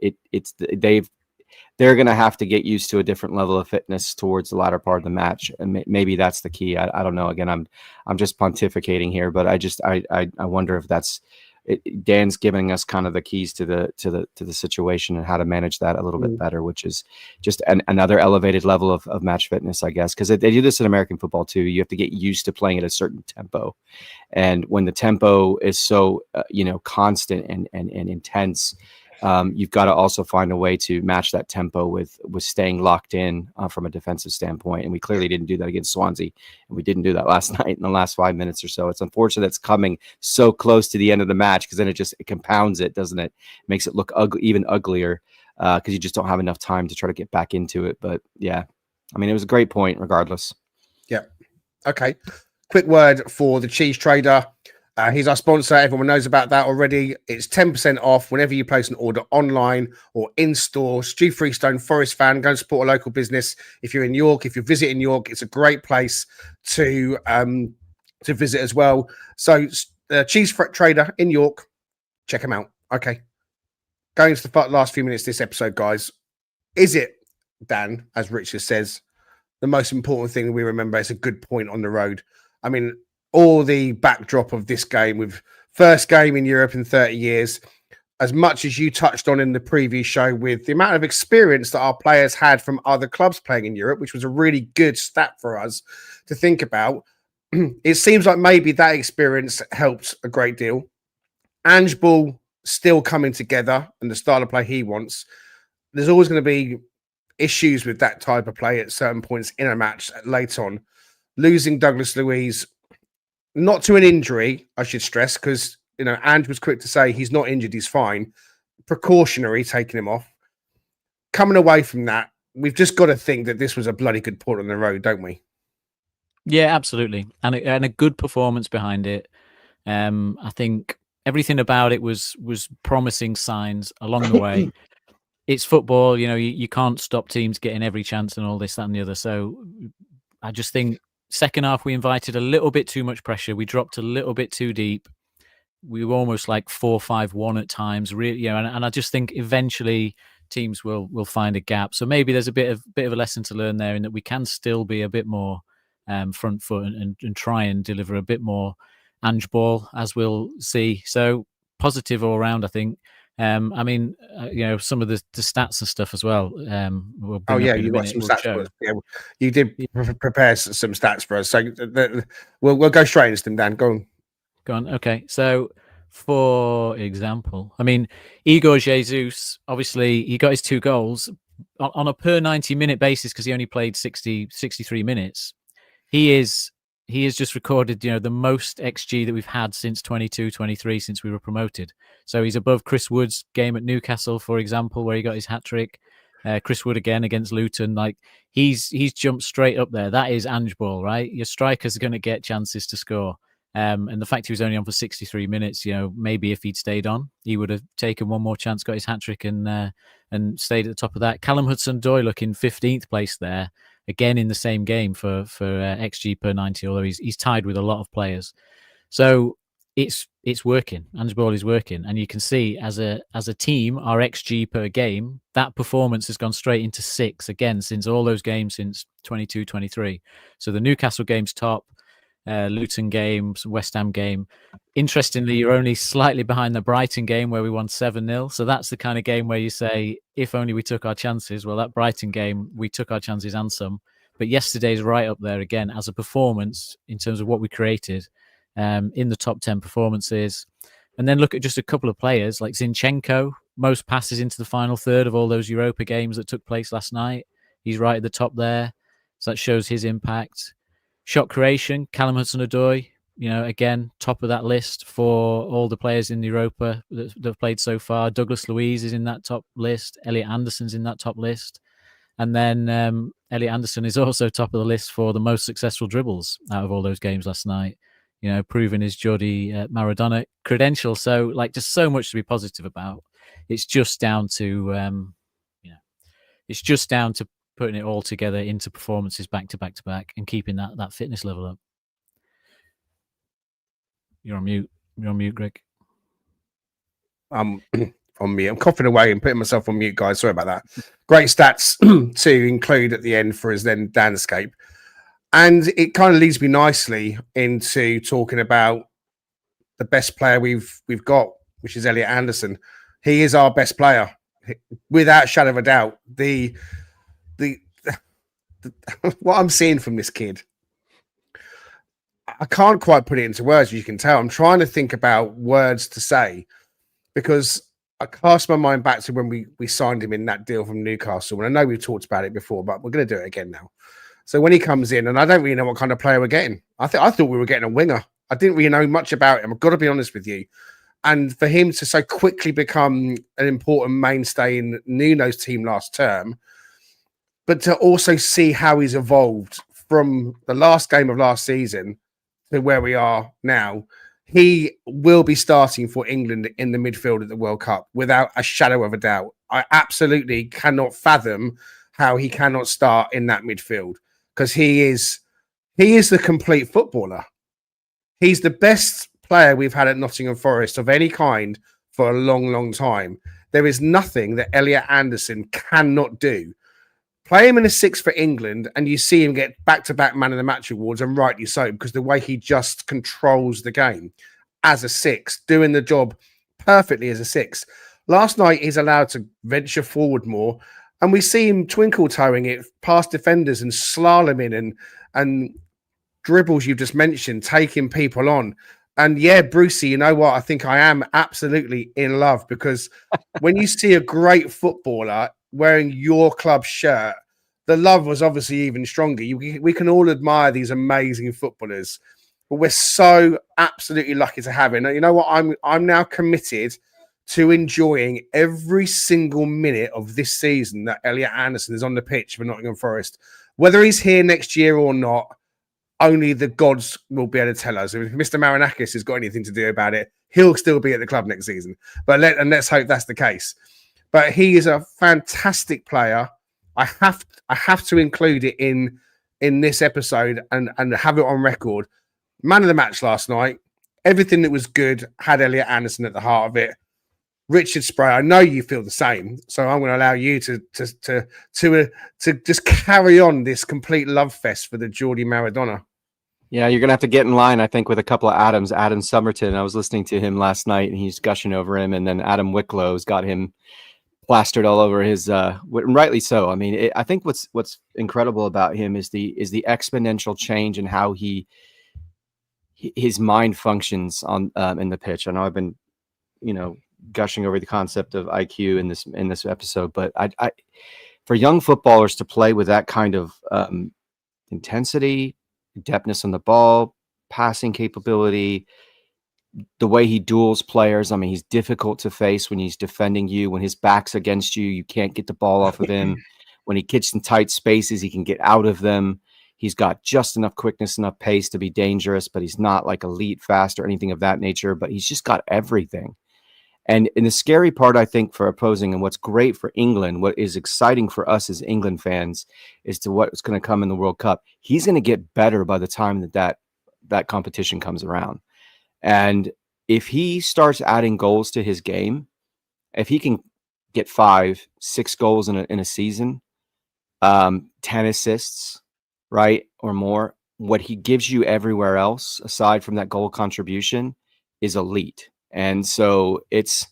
they're going to have to get used to a different level of fitness towards the latter part of the match, and maybe that's the key. I don't know. Again, I'm just pontificating here, but I wonder if that's it. Dan's giving us kind of the keys to the situation and how to manage that a little bit better, which is just another elevated level of match fitness, I guess, because they do this in American football too. You have to get used to playing at a certain tempo, and when the tempo is so constant and intense. You've got to also find a way to match that tempo with staying locked in from a defensive standpoint. And we clearly didn't do that against Swansea. And we didn't do that last night in the last 5 minutes or so. It's unfortunate it's coming so close to the end of the match, because then it compounds it, doesn't it? It makes it look even uglier because you just don't have enough time to try to get back into it. But yeah, I mean, it was a great point regardless. Yeah. Okay. Quick word for the cheese trader. He's our sponsor. Everyone knows about that already. It's 10% off whenever you place an order online or in store. Stu Freestone, Forest fan, go and support a local business. If you're in York, if you're visiting York, it's a great place to visit as well. So, Cheese Trader in York, check him out. Okay. Going to the last few minutes of this episode, guys. Is it, Dan, as Richard says, the most important thing we remember is a good point on the road? I mean, all the backdrop of this game, with first game in Europe in 30 years, as much as you touched on in the previous show, with the amount of experience that our players had from other clubs playing in Europe, which was a really good stat for us to think about. It seems like maybe that experience helped a great deal. Ange Ball still coming together and the style of play he wants. There's always going to be issues with that type of play at certain points in a match late on. Losing Douglas Luiz, not to an injury, I should stress, because, you know, Ange was quick to say he's not injured, he's fine. Precautionary, taking him off. Coming away from that, we've just got to think that this was a bloody good point on the road, don't we? Yeah, absolutely. And a good performance behind it. I think everything about it was promising signs along the way. It's football, you know, you can't stop teams getting every chance and all this, that and the other. So I just think second half, we invited a little bit too much pressure. We dropped a little bit too deep. We were almost like 4-5-1 at times, really, you know. And I just think eventually teams will find a gap. So maybe there's a bit of a lesson to learn there, in that we can still be a bit more front foot and try and deliver a bit more Ange ball, as we'll see. So positive all around, I think. I mean, you know, some of the stats and stuff as well. We'll you got some stats for us. Yeah, you did prepare some stats for us. So we'll go straight into them, Dan. Go on. Okay. So, for example, I mean, Igor Jesus, obviously, he got his 2 goals on a per 90-minute basis because he only played 63 minutes. He has just recorded, you know, the most XG that we've had since 22-23, since we were promoted. So he's above Chris Wood's game at Newcastle, for example, where he got his hat-trick. Chris Wood again against Luton. Like, he's jumped straight up there. That is Ange ball, right? Your strikers are going to get chances to score. And the fact he was only on for 63 minutes, you know, maybe if he'd stayed on, he would have taken one more chance, got his hat-trick and stayed at the top of that. Callum Hudson-Odoi looking 15th place there, again in the same game for XG per 90, although he's tied with a lot of players. So it's working. Ange ball is working, and you can see as a team, our XG per game, that performance has gone straight into 6 again since all those games since 22-23. So the Newcastle game's top, Luton game, West Ham game. Interestingly, you're only slightly behind the Brighton game where we won 7-0. So that's the kind of game where you say, if only we took our chances. Well, that Brighton game, we took our chances and some. But yesterday's right up there again as a performance in terms of what we created in the top 10 performances. And then look at just a couple of players like Zinchenko, most passes into the final third of all those Europa games that took place last night. He's right at the top there. So that shows his impact. Shot creation, Callum Hudson-Odoi, you know, again, top of that list for all the players in Europa that have played so far. Douglas Luiz is in that top list. Elliot Anderson's in that top list. And then Elliot Anderson is also top of the list for the most successful dribbles out of all those games last night, you know, proving his Jordi Maradona credential. So, like, just so much to be positive about. It's just down to, putting it all together into performances back to back and keeping that fitness level up. You're on mute, Greg. I'm on mute. I'm coughing away and putting myself on mute, guys. Sorry about that. Great stats to include at the end for his then Danscape. And it kind of leads me nicely into talking about the best player we've got, which is Elliot Anderson. He is our best player, without a shadow of a doubt. What I'm seeing from this kid, I can't quite put it into words, as you can tell. I'm trying to think about words to say, because I cast my mind back to when we signed him in that deal from Newcastle. And I know we've talked about it before, but we're going to do it again now. So when he comes in, and I don't really know what kind of player we're getting. I thought we were getting a winger. I didn't really know much about him. I've got to be honest with you. And for him to so quickly become an important mainstay in Nuno's team last term, but to also see how he's evolved from the last game of last season to where we are now, he will be starting for England in the midfield at the World Cup without a shadow of a doubt. I absolutely cannot fathom how he cannot start in that midfield, because he is the complete footballer. He's the best player we've had at Nottingham Forest of any kind for a long, long time. There is nothing that Elliot Anderson cannot do. Play him in a 6 for England, and you see him get back-to-back Man of the Match awards, and rightly so, because the way he just controls the game as a 6, doing the job perfectly as a 6. Last night, he's allowed to venture forward more, and we see him twinkle-toeing it past defenders and slaloming and dribbles you've just mentioned, taking people on. And yeah, Brucey, you know what? I think I am absolutely in love, because when you see a great footballer wearing your club shirt, the love was obviously even stronger. We can all admire these amazing footballers, but we're so absolutely lucky to have it. And you know what? I'm now committed to enjoying every single minute of this season that Elliot Anderson is on the pitch for Nottingham Forest. Whether he's here next year or not, only the gods will be able to tell us. If Mr. Marinakis has got anything to do about it, he'll still be at the club next season. But let's hope that's the case. But he is a fantastic player. I have to include it in this episode and have it on record. Man of the match last night. Everything that was good had Elliot Anderson at the heart of it. Richard Spray, I know you feel the same, so I'm going to allow you to just carry on this complete love fest for the Geordie Maradona. Yeah, you're going to have to get in line, I think, with a couple of Adams. Adam Summerton, I was listening to him last night, and he's gushing over him, and then Adam Wicklow's got him plastered all over his, and rightly so. I mean, I think what's incredible about him is the exponential change in how his mind functions on in the pitch. I know I've been, gushing over the concept of IQ in this episode, but I for young footballers to play with that kind of intensity, depthness on the ball, passing capability, the way he duels players. I mean, he's difficult to face when he's defending you. When his back's against you, you can't get the ball off of him. When he kicks in tight spaces, he can get out of them. He's got just enough quickness, enough pace to be dangerous, but he's not like elite fast or anything of that nature, but he's just got everything. And in the scary part, I think, for opposing, and what's great for England, what is exciting for us as England fans, is to what's going to come in the World Cup. He's going to get better by the time that competition comes around. And if he starts adding goals to his game, if he can get 5-6 goals in a season, 10 assists, right, or more, what he gives you everywhere else, aside from that goal contribution, is elite. And so it's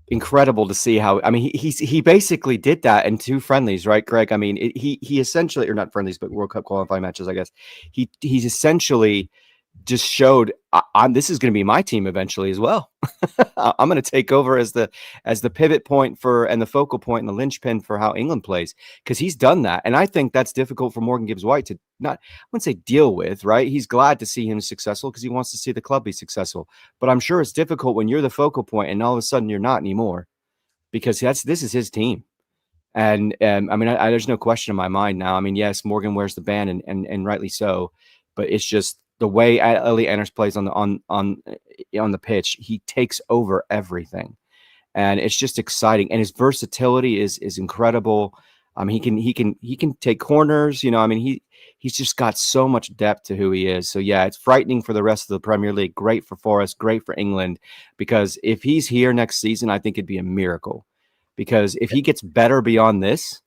incredible to see how, I mean, he basically did that in 2 friendlies, right, Greg? I mean, he essentially, or not friendlies, but World Cup qualifying matches, I guess. He's essentially just showed this is going to be my team eventually as well. I'm going to take over as the pivot point and the focal point and the linchpin for how England plays, because he's done that. And I think that's difficult for Morgan Gibbs-White to I wouldn't say deal with, right? He's glad to see him successful because he wants to see the club be successful. But I'm sure it's difficult when you're the focal point and all of a sudden you're not anymore, because this is his team. And I mean, there's no question in my mind now. I mean, yes, Morgan wears the band and rightly so, but it's just the way Elliot Anderson plays on the pitch. He takes over everything, and it's just exciting. And his versatility is incredible. He can take corners. I mean, he's just got so much depth to who he is. So yeah, it's frightening for the rest of the Premier League. Great for Forest, great for England, because if he's here next season, I think it'd be a miracle. Because if he gets better beyond this,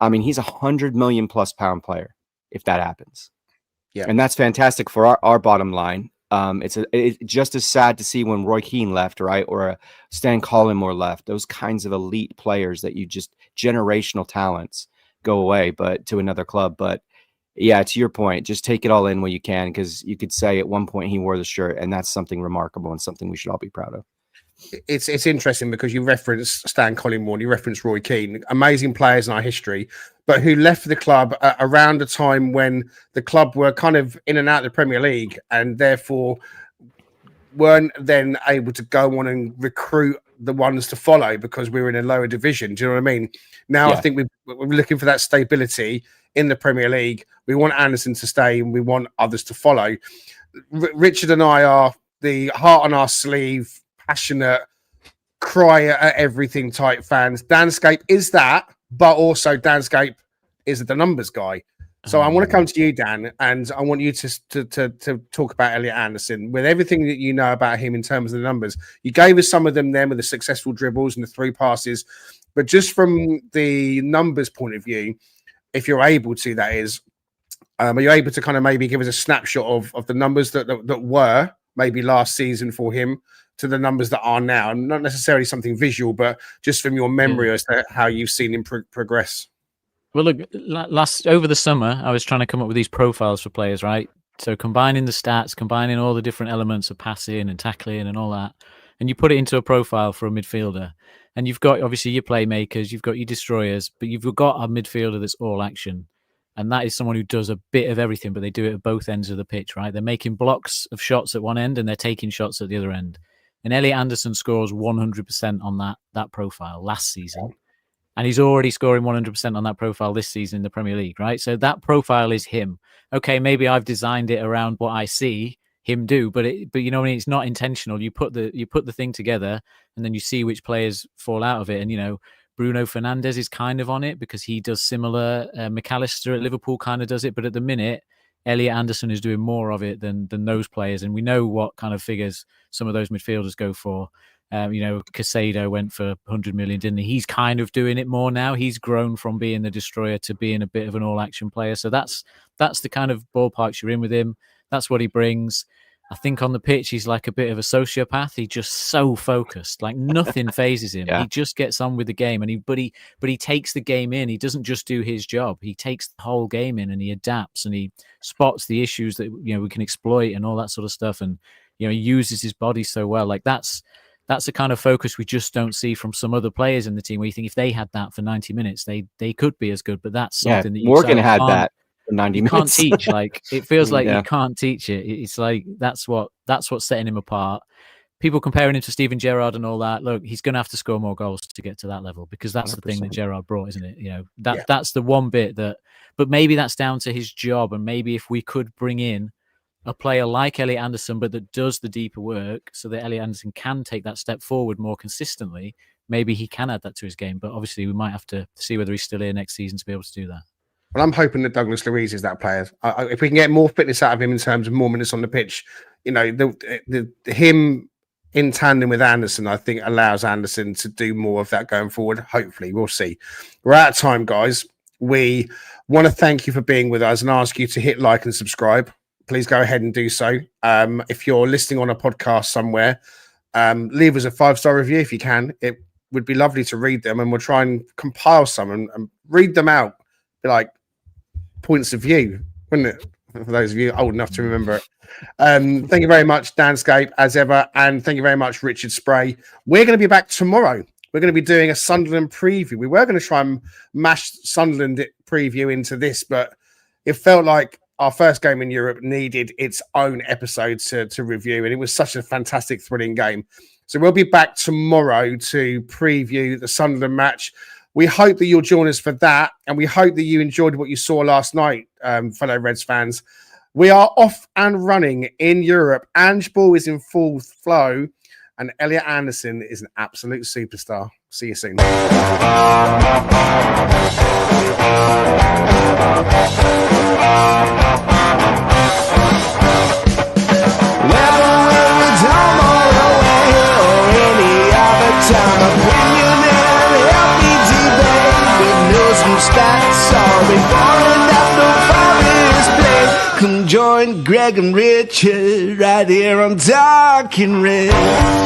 I mean, he's £100 million+ pound player if that happens. Yeah, and that's fantastic for our bottom line. It's just as sad to see when Roy Keane left, right, or Stan Collymore left. Those kinds of elite players that you just generational talents go away, but to another club. But yeah, to your point, just take it all in when you can, because you could say at one point he wore the shirt, and that's something remarkable and something we should all be proud of. It's interesting because you referenced Stan Collymore and you referenced Roy Keane, amazing players in our history, but who left the club around a time when the club were kind of in and out of the Premier League, and therefore weren't then able to go on and recruit the ones to follow because we were in a lower division. Do you know what I mean? Now, yeah. I think we're looking for that stability in the Premier League. We want Anderson to stay and we want others to follow. Richard and I are the heart on our sleeve, passionate, cry at everything type fans. Danscape is that, but also Danscape is the numbers guy. So I want to come to you, Dan, and I want you to talk about Elliot Anderson with everything that you know about him in terms of the numbers. You gave us some of them then with the successful dribbles and the 3 passes, but just from the numbers point of view, if you're able to, that is, are you able to kind of maybe give us a snapshot of the numbers that were maybe last season for him to the numbers that are now, and not necessarily something visual, but just from your memory as to how you've seen him progress? Well, look, over the summer, I was trying to come up with these profiles for players, right? So combining the stats, combining all the different elements of passing and tackling and all that, and you put it into a profile for a midfielder. And you've got, obviously, your playmakers, you've got your destroyers, but you've got a midfielder that's all action. And that is someone who does a bit of everything, but they do it at both ends of the pitch, right? They're making blocks of shots at one end and they're taking shots at the other end. And Elliot Anderson scores 100% on that profile last season. And he's already scoring 100% on that profile this season in the Premier League, right? So that profile is him. Okay, maybe I've designed it around what I see him do, but you know, it's not intentional. You put the thing together, and then you see which players fall out of it. And you know, Bruno Fernandes is kind of on it because he does similar. McAllister at Liverpool kind of does it, but at the minute, Elliot Anderson is doing more of it than those players, and we know what kind of figures some of those midfielders go for. You know, Casado went for 100 million, didn't he? He's kind of doing it more now. He's grown from being the destroyer to being a bit of an all-action player. So that's the kind of ballparks you're in with him. That's what he brings. I think on the pitch, he's like a bit of a sociopath. He's just so focused, like nothing phases him. Yeah. He just gets on with the game, and but he takes the game in. He doesn't just do his job. He takes the whole game in, and he adapts, and he spots the issues that, you know, we can exploit and all that sort of stuff. And, you know, he uses his body so well. Like that's a kind of focus we just don't see from some other players in the team, where you think if they had that for 90 minutes, they could be as good. But that's something that Morgan had that for 90 minutes. You can't teach. Like, it feels like you can't teach it. It's like that's what's setting him apart. People comparing him to Steven Gerrard and all that. Look, he's going to have to score more goals to get to that level, because that's 100%. The thing that Gerrard brought, isn't it? You know, that's the one bit that. But maybe that's down to his job, and maybe if we could bring in a player like Elliot Anderson, but that does the deeper work, so that Elliot Anderson can take that step forward more consistently, maybe he can add that to his game. But obviously, we might have to see whether he's still here next season to be able to do that. Well, I'm hoping that Douglas Luiz is that player. If we can get more fitness out of him in terms of more minutes on the pitch, you know, him in tandem with Anderson, I think allows Anderson to do more of that going forward. Hopefully, we'll see. We're out of time, guys. We want to thank you for being with us and ask you to hit like and subscribe. Please go ahead and do so. If you're listening on a podcast somewhere, leave us a 5-star review if you can. It would be lovely to read them, and we'll try and compile some and read them out, like points of view, wouldn't it? For those of you old enough to remember it. Thank you very much, Danscape, as ever, and thank you very much, Richard Spray. We're going to be back tomorrow. We're going to be doing a Sunderland preview. We were going to try and mash Sunderland preview into this, but it felt like our first game in Europe needed its own episode to review, and it was such a fantastic, thrilling game. So we'll be back tomorrow to preview the Sunderland match. We hope that you'll join us for that, and we hope that you enjoyed what you saw last night, fellow Reds fans. We are off and running in Europe. Ange Ball is in full flow, and Elliot Anderson is an absolute superstar. See you soon. Come join Greg and Richard right here on Talking Red.